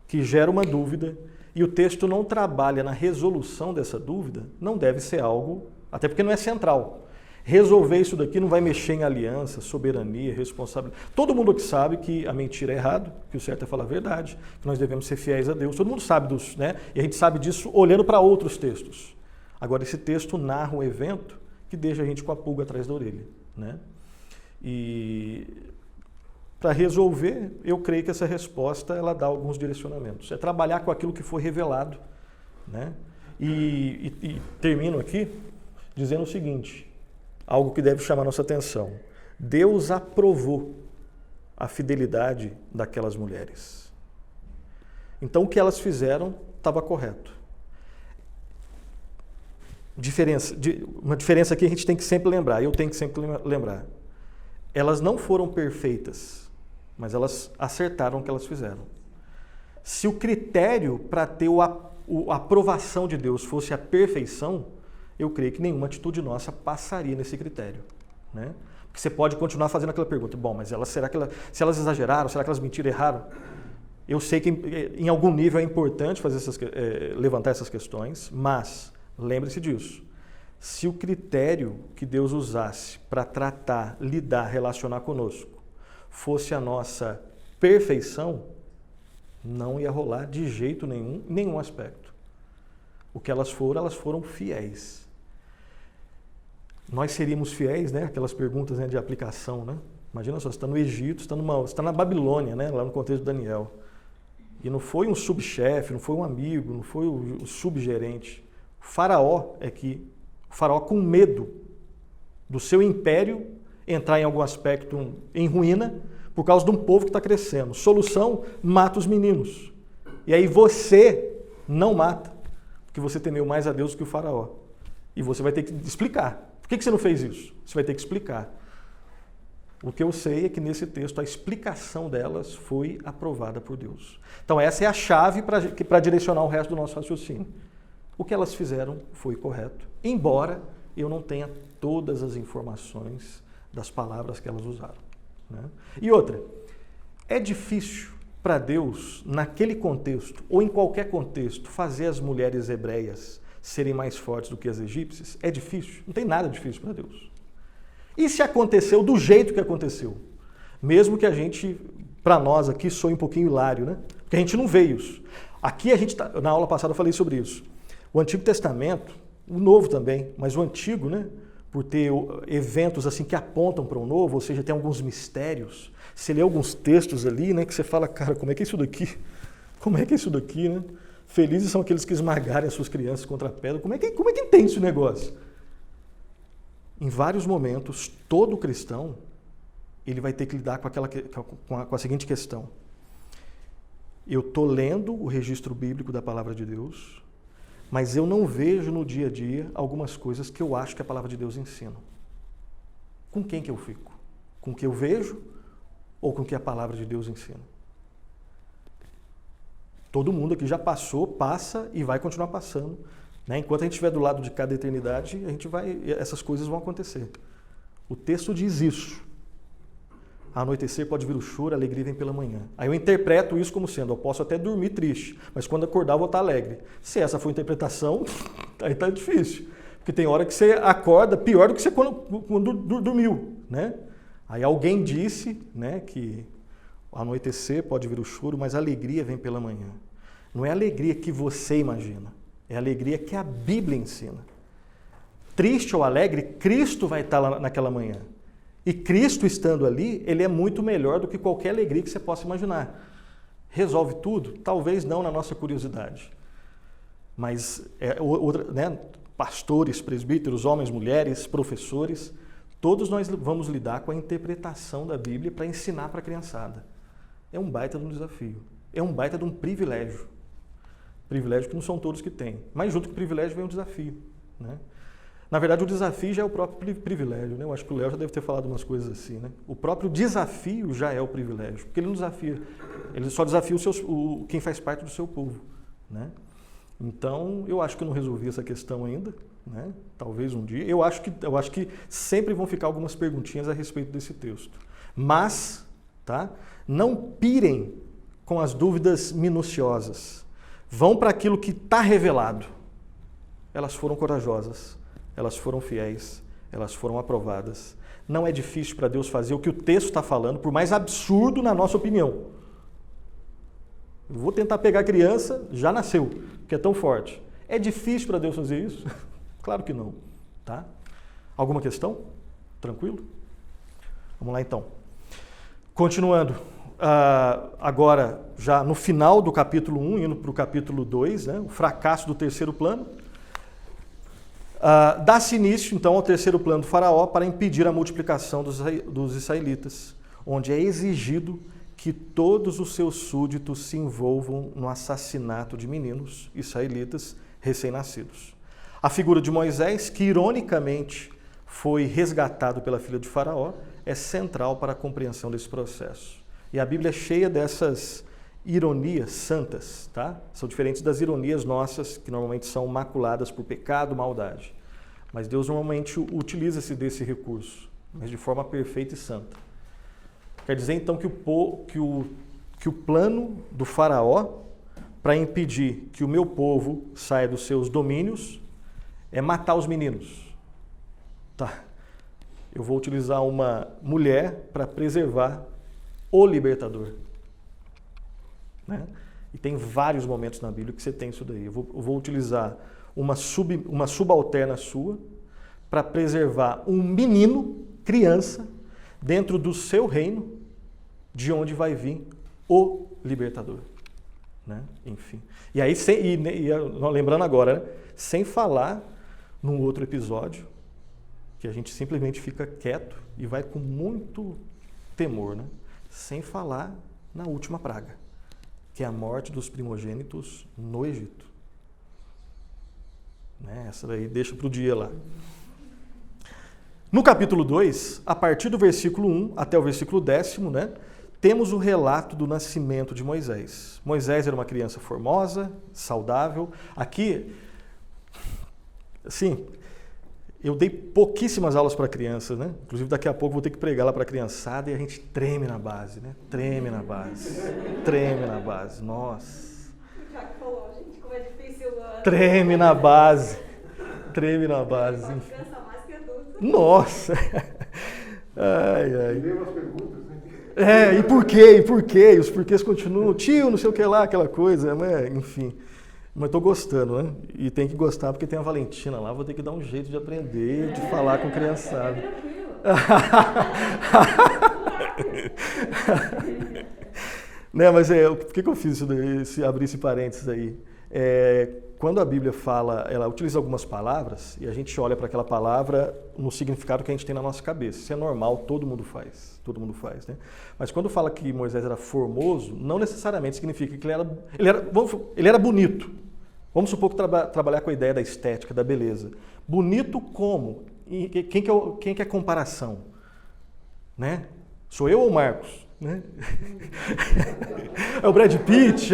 que gera uma dúvida e o texto não trabalha na resolução dessa dúvida, não deve ser algo, até porque não é central. Resolver isso daqui não vai mexer em aliança, soberania, responsabilidade. Todo mundo que sabe que a mentira é errado, que o certo é falar a verdade, que nós devemos ser fiéis a Deus. Todo mundo sabe né? E a gente sabe disso olhando para outros textos. Agora, esse texto narra um evento que deixa a gente com a pulga atrás da orelha. Né? E para resolver, eu creio que essa resposta ela dá alguns direcionamentos. É trabalhar com aquilo que foi revelado. Né? E termino aqui dizendo o seguinte, algo que deve chamar nossa atenção. Deus aprovou a fidelidade daquelas mulheres. Então, o que elas fizeram estava correto. Uma diferença aqui a gente tem que sempre lembrar, eu tenho que sempre lembrar. Elas não foram perfeitas, mas elas acertaram o que elas fizeram. Se o critério para ter a aprovação de Deus fosse a perfeição, eu creio que nenhuma atitude nossa passaria nesse critério. Né? Porque Porque você pode continuar fazendo aquela pergunta, bom, mas se elas exageraram, será que elas mentiram, erraram? Eu sei que em algum nível é importante levantar essas questões, mas lembre-se disso. Se o critério que Deus usasse para tratar, lidar, relacionar conosco fosse a nossa perfeição, não ia rolar de jeito nenhum, em nenhum aspecto. O que elas foram fiéis. Nós seríamos fiéis, né? Aquelas perguntas, né, de aplicação, né? Imagina só, você está no Egito, você está na Babilônia, né? Lá no contexto de Daniel. E não foi um subchefe, não foi um amigo, não foi o subgerente. O faraó com medo do seu império entrar em algum aspecto em ruína por causa de um povo que está crescendo. Solução, mata os meninos. E aí você não mata, porque você temeu mais a Deus do que o faraó. E você vai ter que explicar. Por que você não fez isso? Você vai ter que explicar. O que eu sei é que nesse texto a explicação delas foi aprovada por Deus. Então essa é a chave para direcionar o resto do nosso raciocínio. O que elas fizeram foi correto, embora eu não tenha todas as informações das palavras que elas usaram, né? E outra, é difícil para Deus, naquele contexto, ou em qualquer contexto, fazer as mulheres hebreias serem mais fortes do que as egípcias? É difícil? Não tem nada difícil para Deus. E se aconteceu do jeito que aconteceu? Mesmo que a gente, para nós aqui, soe um pouquinho hilário, né? Porque a gente não vê isso. Aqui na aula passada eu falei sobre isso. O Antigo Testamento, o Novo também, mas o Antigo, né? Por ter eventos assim que apontam para o Novo, ou seja, tem alguns mistérios. Você lê alguns textos ali, né? Que você fala, cara, como é que é isso daqui? Como é que é isso daqui, né? Felizes são aqueles que esmagarem as suas crianças contra a pedra. Como é que entende esse negócio? Em vários momentos, todo cristão ele vai ter que lidar com a seguinte questão. Eu estou lendo o registro bíblico da palavra de Deus, mas eu não vejo no dia a dia algumas coisas que eu acho que a palavra de Deus ensina. Com quem que eu fico? Com o que eu vejo ou com o que a palavra de Deus ensina? Todo mundo aqui já passou, passa e vai continuar passando, né? Enquanto a gente estiver do lado de cada eternidade, essas coisas vão acontecer. O texto diz isso. Ao anoitecer pode vir o choro, a alegria vem pela manhã. Aí eu interpreto isso como sendo, eu posso até dormir triste, mas quando acordar eu vou estar alegre. Se essa for a interpretação, aí tá difícil. Porque tem hora que você acorda pior do que você quando dormiu, né? Aí alguém disse, né, que ao anoitecer pode vir o choro, mas a alegria vem pela manhã. Não é a alegria que você imagina, é a alegria que a Bíblia ensina. Triste ou alegre, Cristo vai estar lá naquela manhã. E Cristo estando ali, ele é muito melhor do que qualquer alegria que você possa imaginar. Resolve tudo? Talvez não na nossa curiosidade. Mas, né, pastores, presbíteros, homens, mulheres, professores, todos nós vamos lidar com a interpretação da Bíblia para ensinar para a criançada. É um baita de um desafio. É um baita de um privilégio. Privilégio que não são todos que têm. Mas junto com o privilégio vem um desafio, né? Na verdade, o desafio já é o próprio privilégio, né? Eu acho que o Léo já deve ter falado umas coisas assim, né? O próprio desafio já é o privilégio, porque ele não desafia, ele só desafia quem faz parte do seu povo, né? Então, eu acho que eu não resolvi essa questão ainda, né? Talvez um dia. Eu acho que sempre vão ficar algumas perguntinhas a respeito desse texto. Mas, tá? Não pirem com as dúvidas minuciosas. Vão para aquilo que está revelado. Elas foram corajosas. Elas foram fiéis, elas foram aprovadas. Não é difícil para Deus fazer o que o texto está falando, por mais absurdo na nossa opinião. Eu vou tentar pegar a criança, já nasceu, porque é tão forte. É difícil para Deus fazer isso? Claro que não. Tá? Alguma questão? Tranquilo? Vamos lá então. Continuando. Agora, já no final do capítulo 1, indo para o capítulo 2, né, o fracasso do terceiro plano. Dá-se início, então, ao terceiro plano do faraó para impedir a multiplicação dos israelitas, onde é exigido que todos os seus súditos se envolvam no assassinato de meninos israelitas recém-nascidos. A figura de Moisés, que ironicamente foi resgatado pela filha de faraó, é central para a compreensão desse processo. E a Bíblia é cheia dessas ironias santas, tá? São diferentes das ironias nossas, que normalmente são maculadas por pecado, maldade. Mas Deus normalmente utiliza-se desse recurso, mas de forma perfeita e santa. Quer dizer, então, que o plano do faraó para impedir que o meu povo saia dos seus domínios é matar os meninos. Tá. Eu vou utilizar uma mulher para preservar o libertador. Né? E tem vários momentos na Bíblia que você tem isso daí. Eu vou utilizar uma subalterna sua para preservar um menino, criança, dentro do seu reino, de onde vai vir o libertador. Né? Enfim. E aí, lembrando agora, né? Sem falar num outro episódio, que a gente simplesmente fica quieto e vai com muito temor, né? Sem falar na última praga, que é a morte dos primogênitos no Egito. Né? Essa daí deixa para o dia lá. No capítulo 2, a partir do versículo 1 até o versículo 10º, né, temos o relato do nascimento de Moisés. Moisés era uma criança formosa, saudável. Aqui, assim, eu dei pouquíssimas aulas para crianças, né? Inclusive daqui a pouco vou ter que pregar lá para a criançada e a gente treme na base, né? Treme na base. Treme na base. Nossa. O Thiago falou, gente, como é difícil. Treme na base. Treme na base. Pode pensar mais que adulto. Nossa. Ai, ai. E veio umas perguntas, né? E por quê? E por quê? E os porquês continuam. Tio, não sei o que lá, aquela coisa. Mas, enfim. Mas estou gostando, né? E tem que gostar porque tem a Valentina lá, vou ter que dar um jeito de aprender, de falar com criançada. Né, mas por que eu fiz isso daí, abrir esse parênteses aí? Quando a Bíblia fala, ela utiliza algumas palavras e a gente olha para aquela palavra no significado que a gente tem na nossa cabeça. Isso é normal, todo mundo faz, né? Mas quando fala que Moisés era formoso, não necessariamente significa que ele era bonito. Vamos supor que trabalhar com a ideia da estética, da beleza. Bonito como? E quem que é comparação? Né? Sou eu ou o Marcos? Né? É o Brad Pitt?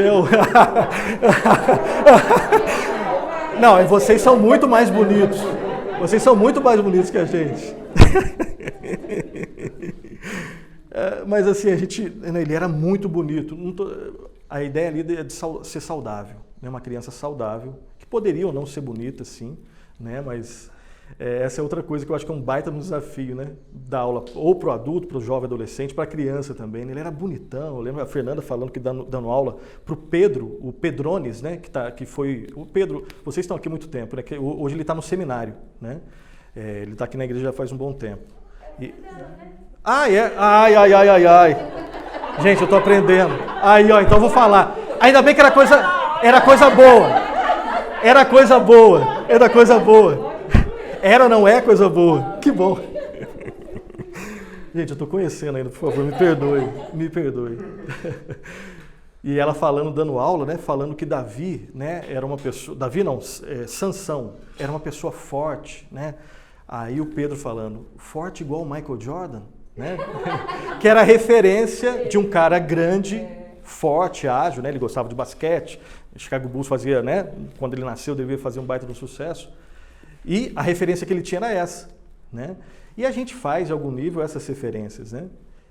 Não, vocês são muito mais bonitos. Vocês são muito mais bonitos que a gente. Mas assim, ele era muito bonito. A ideia ali é de ser saudável, né? Uma criança saudável, que poderia ou não ser bonita, sim, né? Mas essa é outra coisa que eu acho que é um baita no desafio, né? Da aula, ou para o adulto, para o jovem adolescente, para a criança também. Né? Ele era bonitão. Eu lembro a Fernanda falando que dando aula para o Pedro, o Pedrones, né? Que foi o Pedro. Vocês estão aqui há muito tempo, né? Que hoje ele está no seminário, né? Ele está aqui na igreja já faz um bom tempo. Ai. Gente, eu tô aprendendo. Aí, ó, então eu vou falar. Ainda bem que era coisa boa. Era coisa boa. Era ou não é coisa boa? Que bom. Gente, eu tô conhecendo ainda, por favor, me perdoe. E ela dando aula, né, falando que Davi, né, era uma pessoa, Sansão, era uma pessoa forte, né? Aí o Pedro falando, forte igual o Michael Jordan, né? Que era a referência de um cara grande, forte, ágil, né? Ele gostava de basquete. O Chicago Bulls fazia, né? Quando ele nasceu, devia fazer um baita de um sucesso. E a referência que ele tinha era essa, né? E a gente faz, de algum nível, essas referências, né?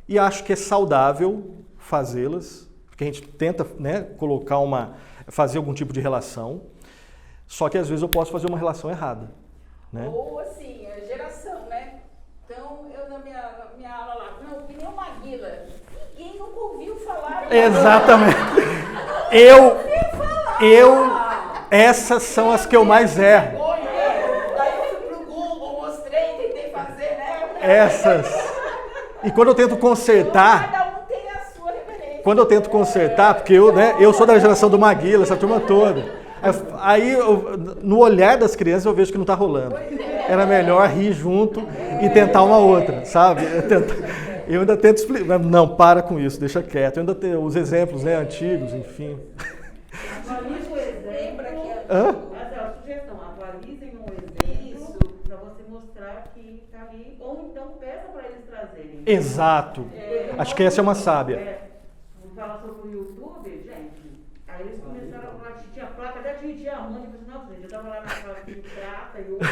E acho que é saudável fazê-las, porque a gente tenta, né, fazer algum tipo de relação, só que às vezes eu posso fazer uma relação errada, né? Ou assim, a geração, né? Então, eu na minha aula lá, não, pneu Maguila, ninguém nunca ouviu falar. Exatamente. Essas são as que eu mais erro. Daí eu fui pro Google, mostrei, tentei fazer, né? Essas. E quando eu tento consertar... Cada um tem a sua referência. Quando eu tento consertar, porque eu sou da geração do Maguila, essa turma toda. Aí, no olhar das crianças, eu vejo que não está rolando. Era melhor rir junto e tentar uma outra, sabe? Eu ainda tento explicar. Não, para com isso, deixa quieto. Eu ainda tenho os exemplos, né, antigos, enfim. Atualize o exemplo. Essa é a sugestão. Atualizem um exemplo para você mostrar que está ali. Ou então peça para eles trazerem. Exato. Acho que essa é uma sábia. Vou falar sobre o YouTube, gente. Aí eles começaram a falar de tinha prata, até tinha ruim. Eu falei, não, gente, eu estava lá na prata de prata e ouro.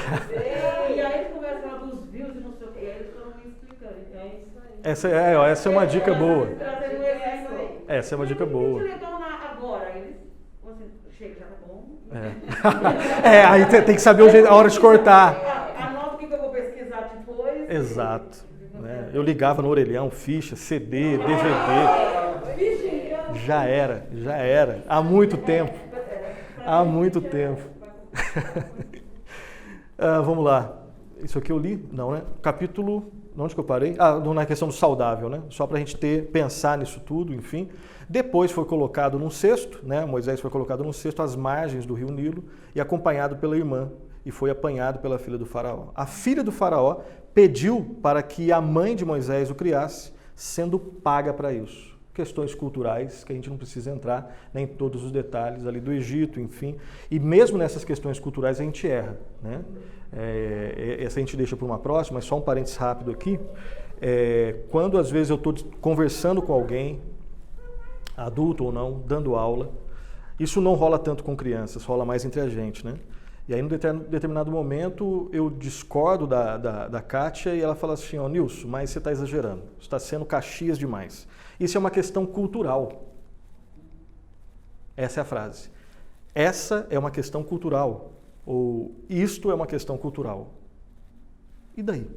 E aí eles começaram a falar dos views e não sei o que. Aí eles foram me explicar. Essa é uma dica boa. Trazendo um exemplo. Essa é uma dica boa. Tem que retornar agora. Eles, você chega, já tá bom. Aí tem que saber a hora de cortar. Anota o que eu vou pesquisar depois. Exato. Né? Eu ligava no orelhão, ficha, CD, DVD. Já era. Há muito tempo. Vamos lá. Isso aqui eu li? Não, né? Capítulo... Onde que eu parei? Na questão do saudável, né? Só para a gente pensar nisso tudo, enfim. Depois foi colocado num cesto, né? Moisés foi colocado num cesto às margens do rio Nilo e acompanhado pela irmã. E foi apanhado pela filha do faraó. A filha do faraó pediu para que a mãe de Moisés o criasse, sendo paga para isso. Questões culturais que a gente não precisa entrar nem em todos os detalhes ali do Egito, enfim. E mesmo nessas questões culturais a gente erra, né? Essa a gente deixa para uma próxima, mas só um parênteses rápido aqui. Quando às vezes eu estou conversando com alguém, adulto ou não, dando aula, isso não rola tanto com crianças, rola mais entre a gente, né? E aí, em determinado momento, eu discordo da Kátia e ela fala assim, Nilson, mas você está exagerando, você está sendo Caxias demais. Isso é uma questão cultural. Essa é a frase. Essa é uma questão cultural. Ou isto é uma questão cultural. E daí?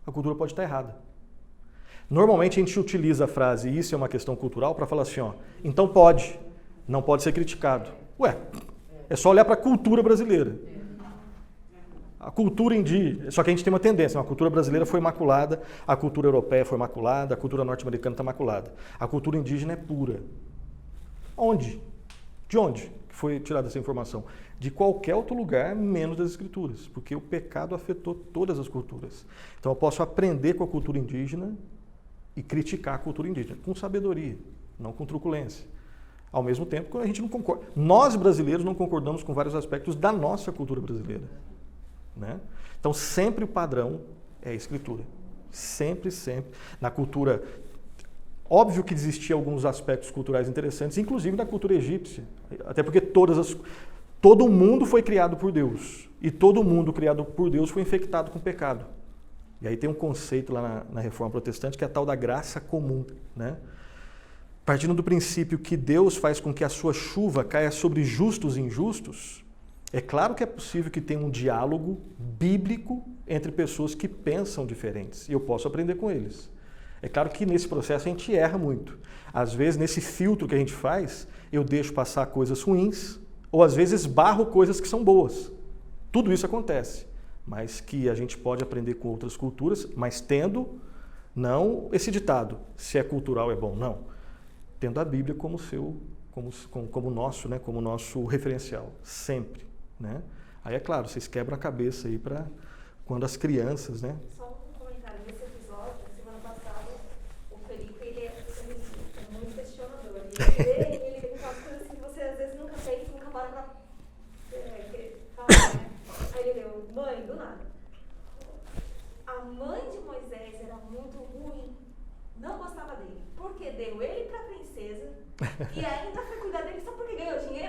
A cultura pode estar errada. Normalmente a gente utiliza a frase isso é uma questão cultural para falar assim, então pode, não pode ser criticado. É só olhar para a cultura brasileira. A cultura indígena, só que a gente tem uma tendência, a cultura brasileira foi maculada, a cultura europeia foi maculada, a cultura norte-americana está maculada. A cultura indígena é pura. Onde? De onde foi tirada essa informação? De qualquer outro lugar, menos das escrituras, porque o pecado afetou todas as culturas. Então eu posso aprender com a cultura indígena e criticar a cultura indígena, com sabedoria, não com truculência. Ao mesmo tempo que a gente não concorda. Nós, brasileiros, não concordamos com vários aspectos da nossa cultura brasileira. Né? Então, sempre o padrão é a escritura. Sempre. Na cultura... Óbvio que existiam alguns aspectos culturais interessantes, inclusive na cultura egípcia. Até porque todo mundo foi criado por Deus. E todo mundo criado por Deus foi infectado com pecado. E aí tem um conceito lá na Reforma Protestante que é a tal da graça comum, né? Partindo do princípio que Deus faz com que a sua chuva caia sobre justos e injustos, é claro que é possível que tenha um diálogo bíblico entre pessoas que pensam diferentes. E eu posso aprender com eles. É claro que nesse processo a gente erra muito. Às vezes, nesse filtro que a gente faz, eu deixo passar coisas ruins, ou às vezes barro coisas que são boas. Tudo isso acontece. Mas que a gente pode aprender com outras culturas, mas tendo, não esse ditado, se é cultural é bom, não. Tendo a Bíblia como nosso, né, como nosso referencial, sempre, né? Aí é claro, vocês quebram a cabeça aí para quando as crianças, né? Só um comentário nesse episódio, semana passada, o Felipe ele é muito questionador. Ele tem umas coisas assim que você às vezes nunca pensa, nunca para pra falar, né? Aí ele deu, mãe, do nada. A mãe de Moisés era muito ruim, não gostava dele, porque deu ele pra princesa e ainda foi cuidar dele só porque ganhou dinheiro.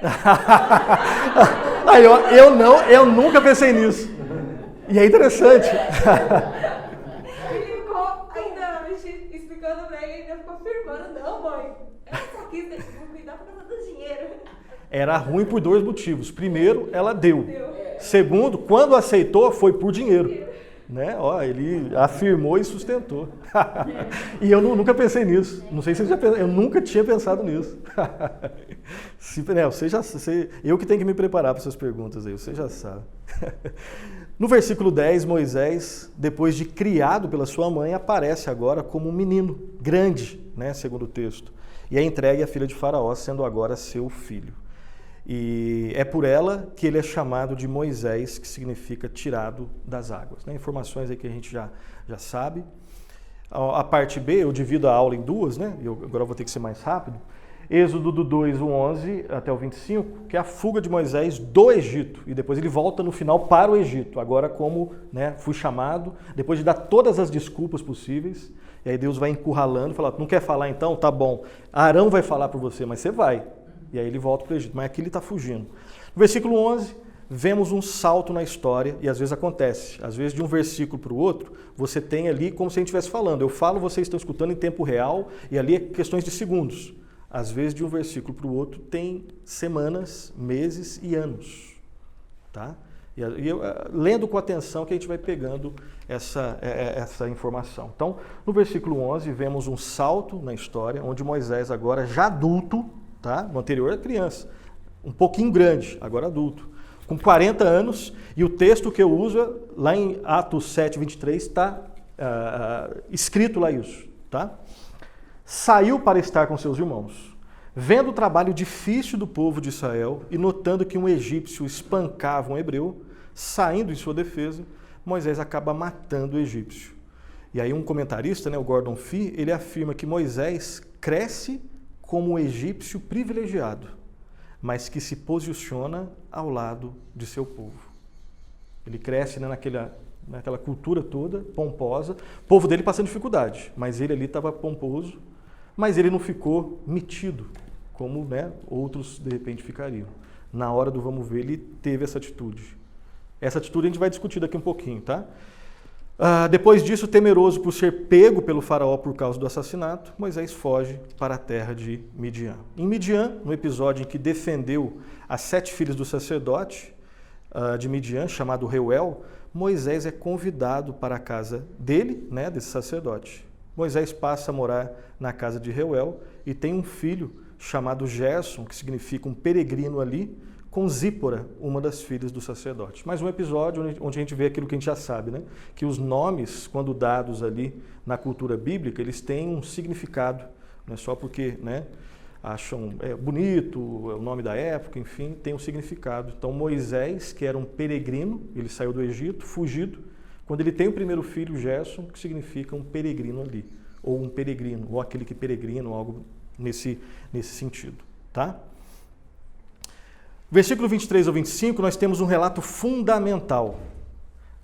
Aí, eu nunca pensei nisso. E é interessante. Ele ficou ainda explicando pra ele, ainda ficou afirmando, não mãe, eu só quis cuidar por causa do dinheiro. Era ruim por dois motivos. Primeiro, ela deu. Segundo, quando aceitou, foi por dinheiro. Né? Ele afirmou e sustentou. E eu nunca pensei nisso. Não sei se você já pensou. Eu nunca tinha pensado nisso. Eu que tenho que me preparar para essas perguntas aí, você já sabe. No versículo 10, Moisés, depois de criado pela sua mãe, aparece agora como um menino grande, né, segundo o texto. E é entregue à filha de Faraó, sendo agora seu filho. E é por ela que ele é chamado de Moisés, que significa tirado das águas. Né? Informações aí que a gente já sabe. A parte B, eu divido a aula em duas, né? Agora eu vou ter que ser mais rápido. Êxodo do 2, o 11 até o 25, que é a fuga de Moisés do Egito. E depois ele volta no final para o Egito. Agora como, né, fui chamado, depois de dar todas as desculpas possíveis. E aí Deus vai encurralando, fala, não quer falar então? Tá bom. Arão vai falar para você, mas você vai. E aí ele volta para o Egito, mas aqui ele está fugindo. No versículo 11, vemos um salto na história, e às vezes acontece. Às vezes, de um versículo para o outro, você tem ali como se a gente estivesse falando. Eu falo, vocês estão escutando em tempo real, e ali é questões de segundos. Às vezes, de um versículo para o outro, tem semanas, meses e anos. Tá? E lendo com atenção que a gente vai pegando essa informação. Então, no versículo 11, vemos um salto na história, onde Moisés agora já adulto, tá? No anterior era criança, um pouquinho grande, agora adulto, com 40 anos, e o texto que eu uso, lá em Atos 7, 23, está escrito lá isso. Tá? Saiu para estar com seus irmãos. Vendo o trabalho difícil do povo de Israel e notando que um egípcio espancava um hebreu, saindo em sua defesa, Moisés acaba matando o egípcio. E aí um comentarista, né, o Gordon Fee, ele afirma que Moisés cresce como um egípcio privilegiado, mas que se posiciona ao lado de seu povo. Ele cresce, né, naquela cultura toda, pomposa, o povo dele passando dificuldade, mas ele ali estava pomposo, mas ele não ficou metido, como, né, outros de repente ficariam. Na hora do vamos ver, ele teve essa atitude. Essa atitude a gente vai discutir daqui um pouquinho, tá? Depois disso, temeroso por ser pego pelo faraó por causa do assassinato, Moisés foge para a terra de Midian. Em Midian, no episódio em que defendeu as 7 filhas do sacerdote de Midian, chamado Reuel, Moisés é convidado para a casa dele, né, desse sacerdote. Moisés passa a morar na casa de Reuel e tem um filho chamado Gerson, que significa um peregrino ali, com Zípora, uma das filhas do sacerdote. Mais um episódio onde a gente vê aquilo que a gente já sabe, né? Que os nomes, quando dados ali na cultura bíblica, eles têm um significado, não é só porque, né, acham bonito, é o nome da época, enfim, tem um significado. Então Moisés, que era um peregrino, ele saiu do Egito, fugido, quando ele tem o primeiro filho, Gerson, que significa um peregrino ali, ou um peregrino, ou aquele que peregrina, ou algo nesse sentido, tá? Versículo 23 ao 25, nós temos um relato fundamental.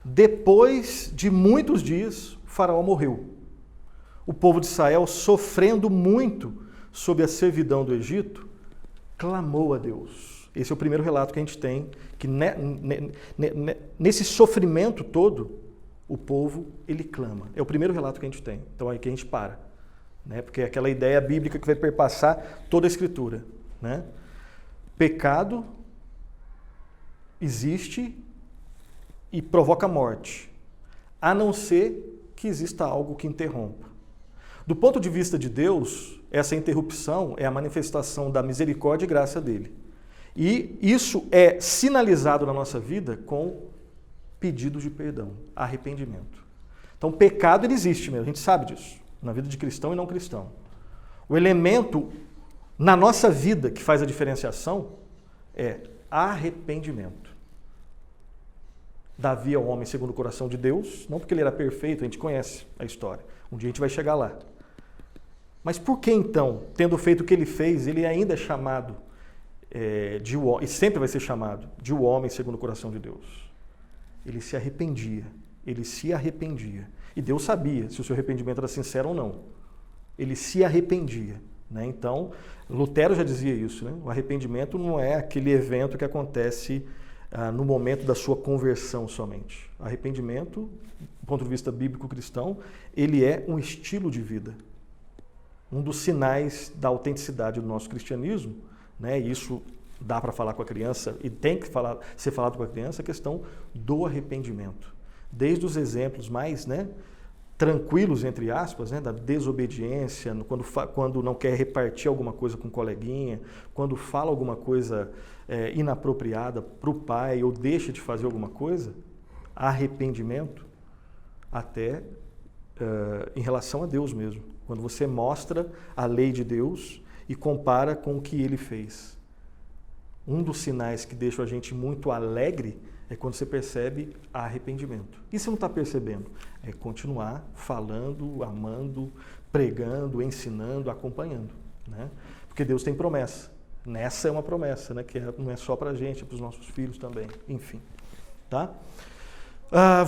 Depois de muitos dias, o faraó morreu. O povo de Israel, sofrendo muito sob a servidão do Egito, clamou a Deus. Esse é o primeiro relato que a gente tem, que nesse sofrimento todo, o povo, ele clama. É o primeiro relato que a gente tem. Então aí que a gente para, né? Porque é aquela ideia bíblica que vai perpassar toda a Escritura, né? Pecado existe e provoca morte, a não ser que exista algo que interrompa. Do ponto de vista de Deus, essa interrupção é a manifestação da misericórdia e graça dele. E isso é sinalizado na nossa vida com pedidos de perdão, arrependimento. Então, pecado ele existe mesmo, a gente sabe disso, na vida de cristão e não cristão. O elemento na nossa vida que faz a diferenciação é arrependimento. Davi é um homem segundo o coração de Deus, não porque ele era perfeito, a gente conhece a história. Um dia a gente vai chegar lá. Mas por que então, tendo feito o que ele fez, ele ainda é chamado e sempre vai ser chamado de o homem segundo o coração de Deus? Ele se arrependia. E Deus sabia se o seu arrependimento era sincero ou não. Ele se arrependia. Né? Então, Lutero já dizia isso, né? O arrependimento não é aquele evento que acontece no momento da sua conversão somente. Arrependimento, do ponto de vista bíblico-cristão, ele é um estilo de vida. Um dos sinais da autenticidade do nosso cristianismo, né? E isso dá para falar com a criança e tem que ser falado com a criança, a questão do arrependimento. Desde os exemplos mais, né, tranquilos, entre aspas, né, da desobediência, quando não quer repartir alguma coisa com um coleguinha, quando fala alguma coisa inapropriada para o pai ou deixa de fazer alguma coisa, arrependimento, até em relação a Deus mesmo. Quando você mostra a lei de Deus e compara com o que ele fez. Um dos sinais que deixa a gente muito alegre é quando você percebe arrependimento. E você não está percebendo? É continuar falando, amando, pregando, ensinando, acompanhando. Né? Porque Deus tem promessa. Nessa é uma promessa, né? Que não é só para a gente, é para os nossos filhos também. Enfim. Tá?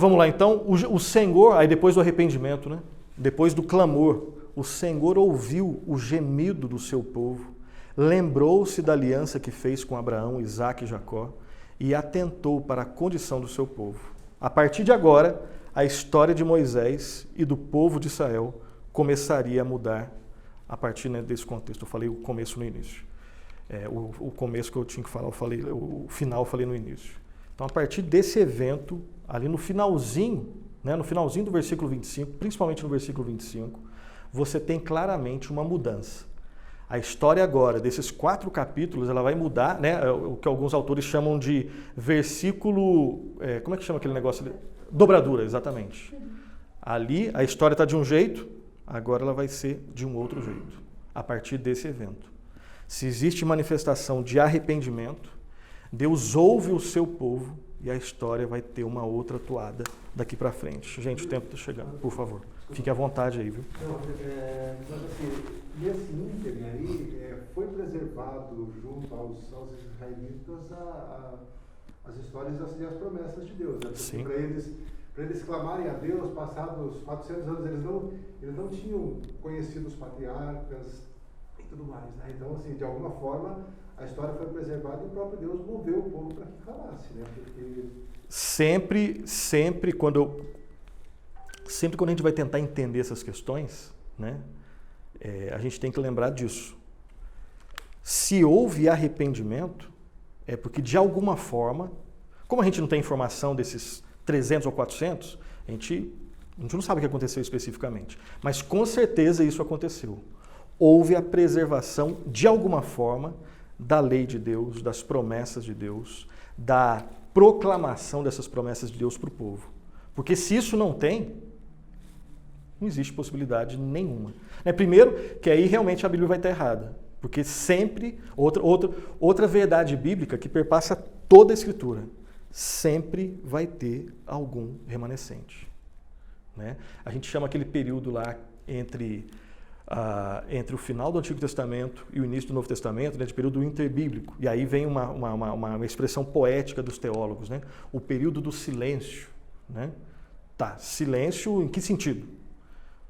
Vamos lá então. O Senhor, aí depois do arrependimento, né? Depois do clamor, o Senhor ouviu o gemido do seu povo, lembrou-se da aliança que fez com Abraão, Isaque e Jacó, e atentou para a condição do seu povo. A partir de agora, a história de Moisés e do povo de Israel começaria a mudar a partir, né, desse contexto. Eu falei o começo no início. O começo que eu tinha que falar, o final eu falei no início. Então, a partir desse evento, ali no finalzinho, né, no finalzinho do versículo 25, principalmente no versículo 25, você tem claramente uma mudança. A história agora, desses 4 capítulos, ela vai mudar, né, o que alguns autores chamam de versículo... como é que chama aquele negócio ali? Dobradura, exatamente. Ali a história está de um jeito, agora ela vai ser de um outro jeito, a partir desse evento. Se existe manifestação de arrependimento, Deus ouve o seu povo e a história vai ter uma outra toada daqui para frente. Gente, o tempo está chegando, por favor. Fique à vontade aí, viu? Não, mas assim, nesse ínterim aí, foi preservado junto aos israelitas as histórias e as promessas de Deus. Né? Sim. Para eles clamarem a Deus, passados 400 anos, eles não tinham conhecido os patriarcas e tudo mais. Né? Então, assim, de alguma forma, a história foi preservada e o próprio Deus moveu o povo para que clamasse. Né? Porque... Sempre quando a gente vai tentar entender essas questões, né, a gente tem que lembrar disso. Se houve arrependimento, é porque de alguma forma, como a gente não tem informação desses 300 ou 400, a gente não sabe o que aconteceu especificamente, mas com certeza isso aconteceu. Houve a preservação de alguma forma da lei de Deus, das promessas de Deus, da proclamação dessas promessas de Deus para o povo. Porque se isso não tem, não existe possibilidade nenhuma. Primeiro, que aí realmente a Bíblia vai estar errada. Porque sempre, outra verdade bíblica que perpassa toda a Escritura, sempre vai ter algum remanescente. Né? A gente chama aquele período lá entre o final do Antigo Testamento e o início do Novo Testamento, né, de período interbíblico. E aí vem uma expressão poética dos teólogos, né? O período do silêncio. Né? Tá, silêncio em que sentido?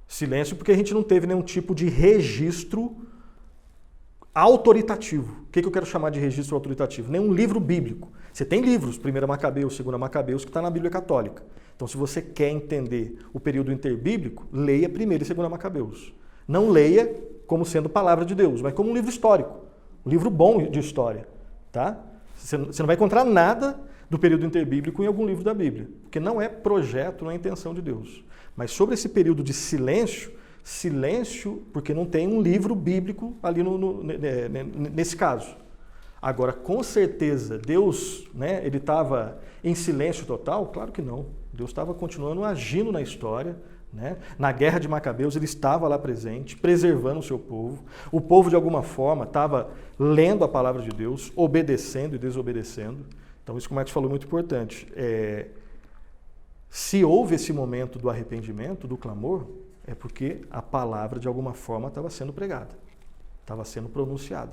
Silêncio porque a gente não teve nenhum tipo de registro autoritativo. O que eu quero chamar de registro autoritativo? Nenhum livro bíblico. Você tem livros, 1 Macabeus, 2 Macabeus, que está na Bíblia Católica. Então, se você quer entender o período interbíblico, leia 1 e 2 Macabeus. Não leia como sendo palavra de Deus, mas como um livro histórico. Um livro bom de história. Tá? Você não vai encontrar nada do período interbíblico em algum livro da Bíblia. Porque não é projeto, não é intenção de Deus. Mas sobre esse período de silêncio, porque não tem um livro bíblico ali nesse caso. Agora, com certeza, Deus, né, ele estava em silêncio total? Claro que não. Deus estava continuando agindo na história. Né? Na guerra de Macabeus, ele estava lá presente, preservando o seu povo. O povo, de alguma forma, estava lendo a palavra de Deus, obedecendo e desobedecendo. Então, isso que o Marcos falou é muito importante. Se houve esse momento do arrependimento, do clamor, é porque a palavra, de alguma forma, estava sendo pregada, estava sendo pronunciada,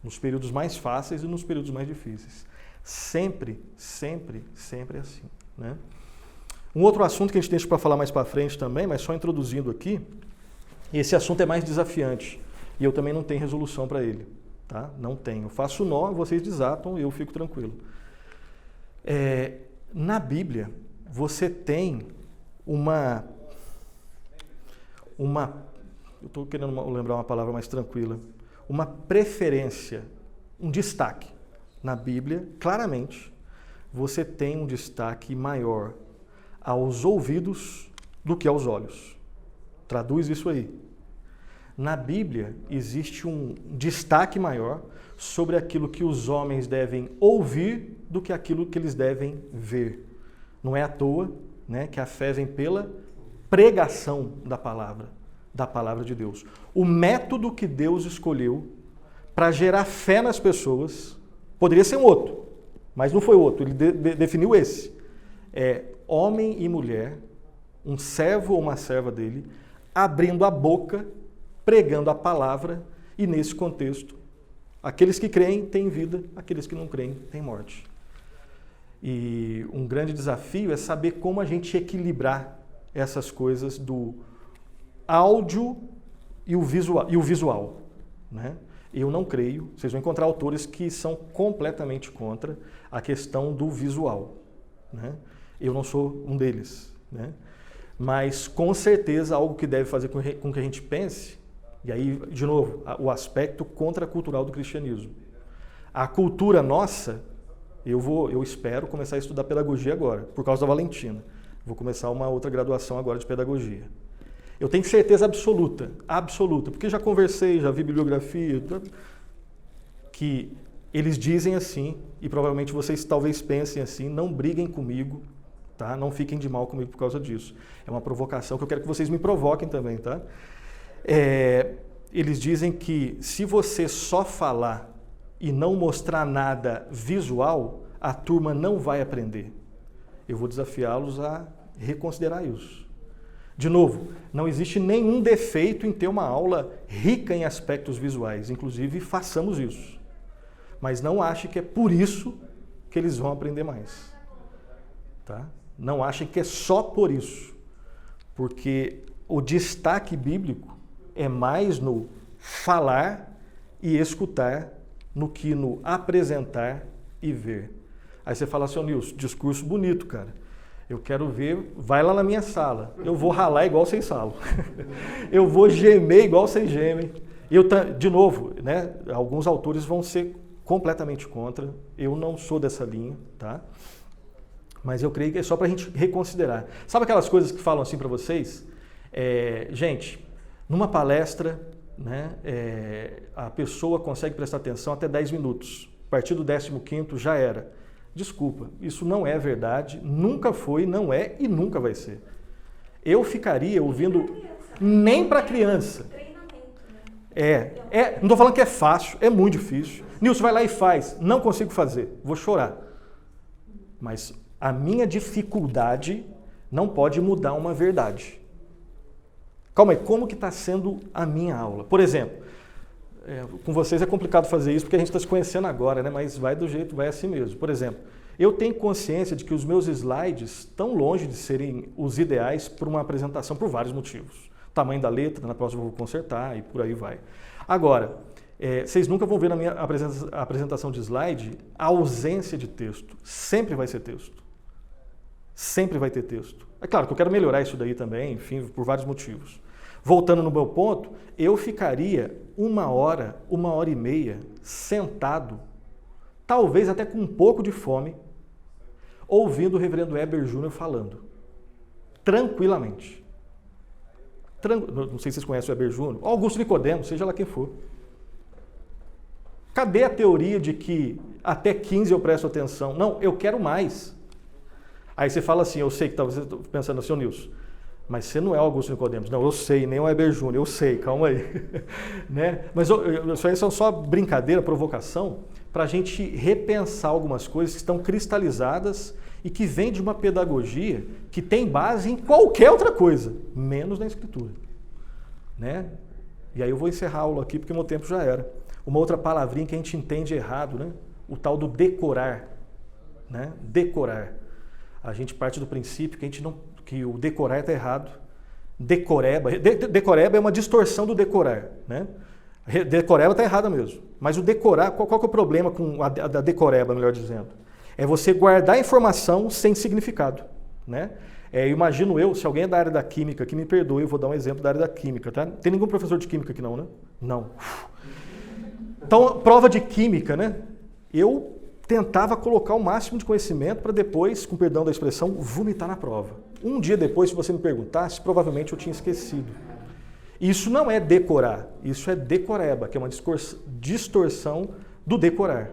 nos períodos mais fáceis e nos períodos mais difíceis. Sempre é assim. Né? Um outro assunto que a gente deixa para falar mais para frente também, mas só introduzindo aqui, esse assunto é mais desafiante e eu também não tenho resolução para ele. Tá? Não tenho. Eu faço nó, vocês desatam e eu fico tranquilo. Na Bíblia, você tem eu estou querendo lembrar uma palavra mais tranquila, uma preferência, um destaque. Na Bíblia, claramente, você tem um destaque maior aos ouvidos do que aos olhos. Traduz isso aí. Na Bíblia, existe um destaque maior sobre aquilo que os homens devem ouvir do que aquilo que eles devem ver. Não é à toa, né, que a fé vem pela pregação da palavra de Deus. O método que Deus escolheu para gerar fé nas pessoas poderia ser um outro, mas não foi outro, ele definiu esse. Homem e mulher, um servo ou uma serva dele, abrindo a boca, pregando a palavra, e nesse contexto, aqueles que creem têm vida, aqueles que não creem têm morte. E um grande desafio é saber como a gente equilibrar essas coisas do áudio e o visual. Né? Eu não creio. Vocês vão encontrar autores que são completamente contra a questão do visual, né? Eu não sou um deles, né? Mas, com certeza, algo que deve fazer com que a gente pense, e aí, de novo, o aspecto contracultural do cristianismo. A cultura nossa, eu espero começar a estudar pedagogia agora, por causa da Valentina. Vou começar uma outra graduação agora de pedagogia. Eu tenho certeza absoluta, porque já conversei, já vi bibliografia, que eles dizem assim, e provavelmente vocês talvez pensem assim, não briguem comigo, tá? Não fiquem de mal comigo por causa disso. É uma provocação que eu quero que vocês me provoquem também, tá? Eles dizem que se você só falar e não mostrar nada visual, a turma não vai aprender. Eu vou desafiá-los a reconsiderar isso. De novo, não existe nenhum defeito em ter uma aula rica em aspectos visuais. Inclusive, façamos isso. Mas não ache que é por isso que eles vão aprender mais. Tá? Não achem que é só por isso. Porque o destaque bíblico é mais no falar e escutar no que no apresentar e ver. Aí você fala assim, Nilson, discurso bonito, cara. Eu quero ver, vai lá na minha sala. Eu vou ralar igual vocês ralam. Eu vou gemer igual vocês gemem. De novo, né, alguns autores vão ser completamente contra. Eu não sou dessa linha, tá? Mas eu creio que é só para a gente reconsiderar. Sabe aquelas coisas que falam assim para vocês? Gente, numa palestra, né, a pessoa consegue prestar atenção até 10 minutos. A partir do 15º já era. Desculpa, isso não é verdade, nunca foi, não é e nunca vai ser. Eu ficaria ouvindo nem para criança. Não estou falando que é fácil, é muito difícil. Nilson, vai lá e faz. Não consigo fazer, vou chorar. Mas a minha dificuldade não pode mudar uma verdade. Calma aí, como que está sendo a minha aula? Por exemplo, com vocês é complicado fazer isso porque a gente está se conhecendo agora, né? Mas vai do jeito, vai assim mesmo. Por exemplo, eu tenho consciência de que os meus slides estão longe de serem os ideais para uma apresentação por vários motivos. Tamanho da letra, na próxima eu vou consertar e por aí vai. Agora, vocês nunca vão ver na minha apresentação de slide a ausência de texto. Sempre vai ser texto. Sempre vai ter texto. É claro que eu quero melhorar isso daí também, enfim, por vários motivos. Voltando no meu ponto, eu ficaria 1 hora, 1h30 sentado, talvez até com um pouco de fome, ouvindo o reverendo Heber Júnior falando. Tranquilamente. Não sei se vocês conhecem o Heber Júnior, ou Augusto Nicodemo, seja lá quem for. Cadê a teoria de que até 15 eu presto atenção? Não, eu quero mais. Aí você fala assim, eu sei que talvez você esteja pensando assim, Nilson, mas você não é o Augusto Nicodemos. Não, eu sei, nem o Heber Júnior, eu sei, calma aí. Né? Mas isso aí são só brincadeira, provocação, para a gente repensar algumas coisas que estão cristalizadas e que vêm de uma pedagogia que tem base em qualquer outra coisa, menos na Escritura. Né? E aí eu vou encerrar a aula aqui porque meu tempo já era. Uma outra palavrinha que a gente entende errado, né? O tal do decorar. Né? Decorar. A gente parte do princípio que o decorar está errado. Decoreba é uma distorção do decorar. Né? Decoreba está errada mesmo. Mas o decorar, qual que é o problema com a decoreba, melhor dizendo? É você guardar informação sem significado. Né? Imagino eu, se alguém é da área da química, que me perdoe, eu vou dar um exemplo da área da química. Tá? Tem nenhum professor de química aqui não, né? Não. Então, prova de química, né? Eu tentava colocar o máximo de conhecimento para depois, com perdão da expressão, vomitar na prova. Um dia depois, se você me perguntasse, provavelmente eu tinha esquecido. Isso não é decorar, isso é decoreba, que é uma distorção do decorar.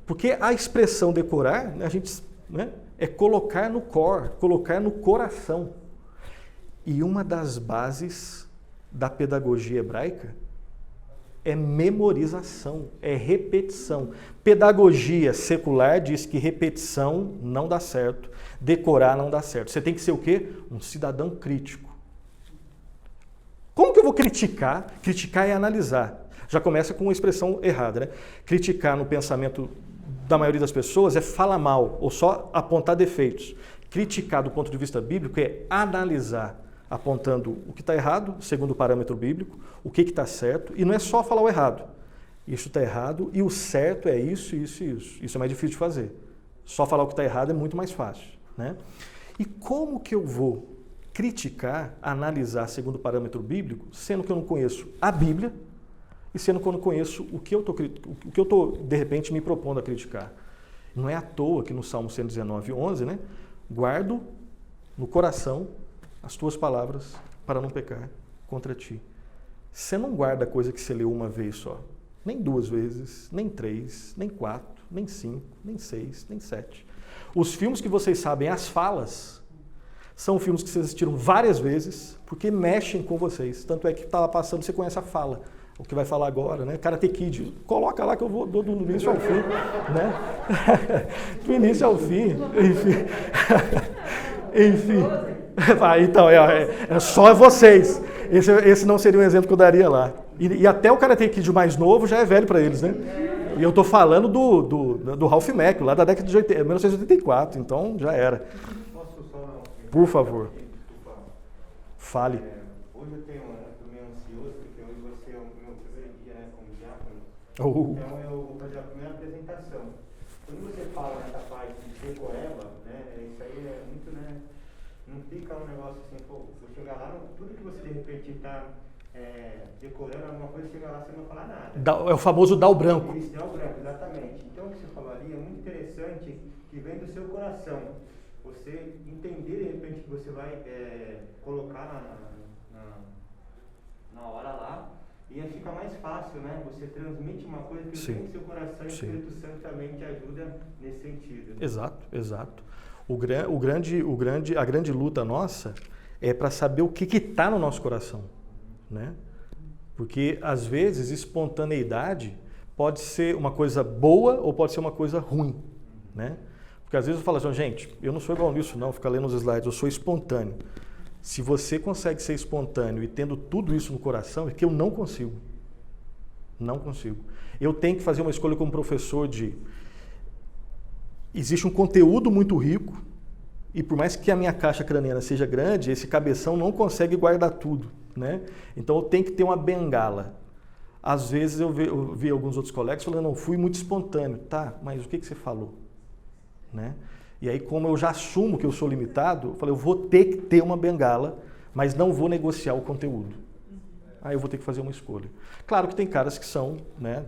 Porque a expressão decorar, a gente, né, é colocar no core, colocar no coração. E uma das bases da pedagogia hebraica é memorização, é repetição. Pedagogia secular diz que repetição não dá certo, decorar não dá certo. Você tem que ser o quê? Um cidadão crítico. Como que eu vou criticar? Criticar é analisar. Já começa com uma expressão errada, né? Criticar no pensamento da maioria das pessoas é falar mal ou só apontar defeitos. Criticar do ponto de vista bíblico é analisar, apontando o que está errado, segundo o parâmetro bíblico, o que está certo, e não é só falar o errado, isso está errado e o certo é isso, isso e isso. Isso é mais difícil de fazer. Só falar o que está errado é muito mais fácil, né? E como que eu vou criticar, analisar segundo o parâmetro bíblico, sendo que eu não conheço a Bíblia e sendo que eu não conheço o que eu estou, de repente, me propondo a criticar? Não é à toa que no Salmo 119, 11, né? Guardo no coração as tuas palavras para não pecar contra ti. Você não guarda coisa que você leu uma vez só, nem 2 vezes, nem 3, nem 4, nem 5, nem 6, nem 7. Os filmes que vocês sabem, as falas, são filmes que vocês assistiram várias vezes, porque mexem com vocês. Tanto é que está lá passando, você conhece a fala. O que vai falar agora, né? Karate Kid, coloca lá que eu vou do início ao fim, né? Do início ao fim, enfim. Então, é só vocês. Esse não seria um exemplo que eu daria lá. E até o Karate Kid mais novo já é velho para eles, né? E eu estou falando do Ralph Macchio, lá da década de 1984, então já era. Posso só... Por favor. Fale. Hoje eu tô meio ansioso, porque hoje vai ser o meu primeiro dia, né, como diácono. Então eu vou fazer a primeira apresentação. Quando você fala nessa parte de decoreba, né, isso aí é muito, né, não fica um negócio assim, pô, vou chegar lá, tudo que você de repente está decorando alguma coisa, chega lá, você não vai falar nada. É o famoso dar o branco. Isso, dar o branco, exatamente. Então o que você falou ali é muito interessante, que vem do seu coração. Você entender, de repente, que você vai colocar na hora lá, e aí fica mais fácil, né? Você transmite uma coisa que vem do seu coração e o Espírito Santo também te ajuda nesse sentido. Exato, exato. A grande luta nossa é para saber o que está no nosso coração, né? Porque, às vezes, espontaneidade pode ser uma coisa boa ou pode ser uma coisa ruim, né? Porque, às vezes, eu falo assim, gente, eu não sou igual nisso, não, ficar lendo os slides, eu sou espontâneo. Se você consegue ser espontâneo e tendo tudo isso no coração, é que eu não consigo. Não consigo. Eu tenho que fazer uma escolha como professor de... Existe um conteúdo muito rico e por mais que a minha caixa craniana seja grande, esse cabeção não consegue guardar tudo, né? Então eu tenho que ter uma bengala. Às vezes eu vi alguns outros colegas falando, não, fui muito espontâneo. Tá, mas o que você falou? Né? E aí, como eu já assumo que eu sou limitado, eu falei, eu vou ter que ter uma bengala, mas não vou negociar o conteúdo. Aí eu vou ter que fazer uma escolha. Claro que tem caras que são, né,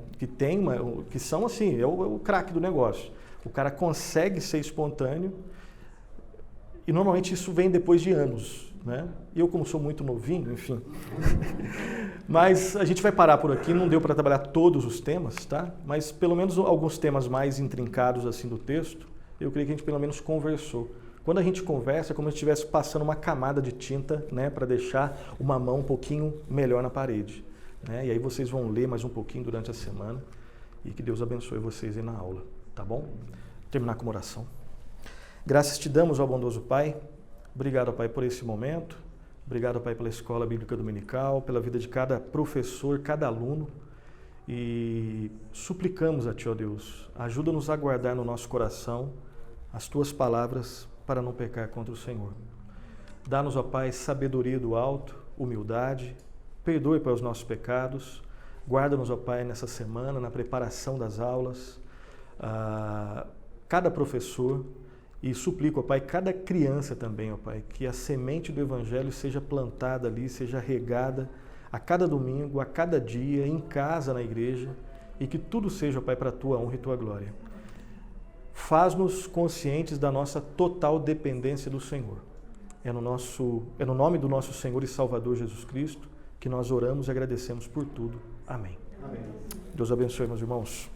que são assim, é o craque do negócio. O cara consegue ser espontâneo e normalmente isso vem depois de anos, né? Eu, como sou muito novinho, enfim. Mas a gente vai parar por aqui, não deu para trabalhar todos os temas, tá? Mas pelo menos alguns temas mais intrincados assim do texto, eu creio que a gente pelo menos conversou. Quando a gente conversa, é como se estivesse passando uma camada de tinta, né, para deixar uma mão um pouquinho melhor na parede, né? E aí vocês vão ler mais um pouquinho durante a semana e que Deus abençoe vocês aí na aula, tá bom? Vou terminar com uma oração. Graças te damos, ó bondoso Pai. Obrigado, Pai, por esse momento. Obrigado, Pai, pela Escola Bíblica Dominical, pela vida de cada professor, cada aluno. E suplicamos a Ti, ó Deus, ajuda-nos a guardar no nosso coração as Tuas palavras para não pecar contra o Senhor. Dá-nos, ó Pai, sabedoria do alto, humildade, perdoe para os nossos pecados, guarda-nos, ó Pai, nessa semana, na preparação das aulas, cada professor, e suplico, ó Pai, cada criança também, ó Pai, que a semente do Evangelho seja plantada ali, seja regada a cada domingo, a cada dia, em casa, na igreja, e que tudo seja, ó Pai, para a Tua honra e Tua glória. Faz-nos conscientes da nossa total dependência do Senhor. É no nome do nosso Senhor e Salvador Jesus Cristo que nós oramos e agradecemos por tudo. Amém. Amém. Deus abençoe, meus irmãos.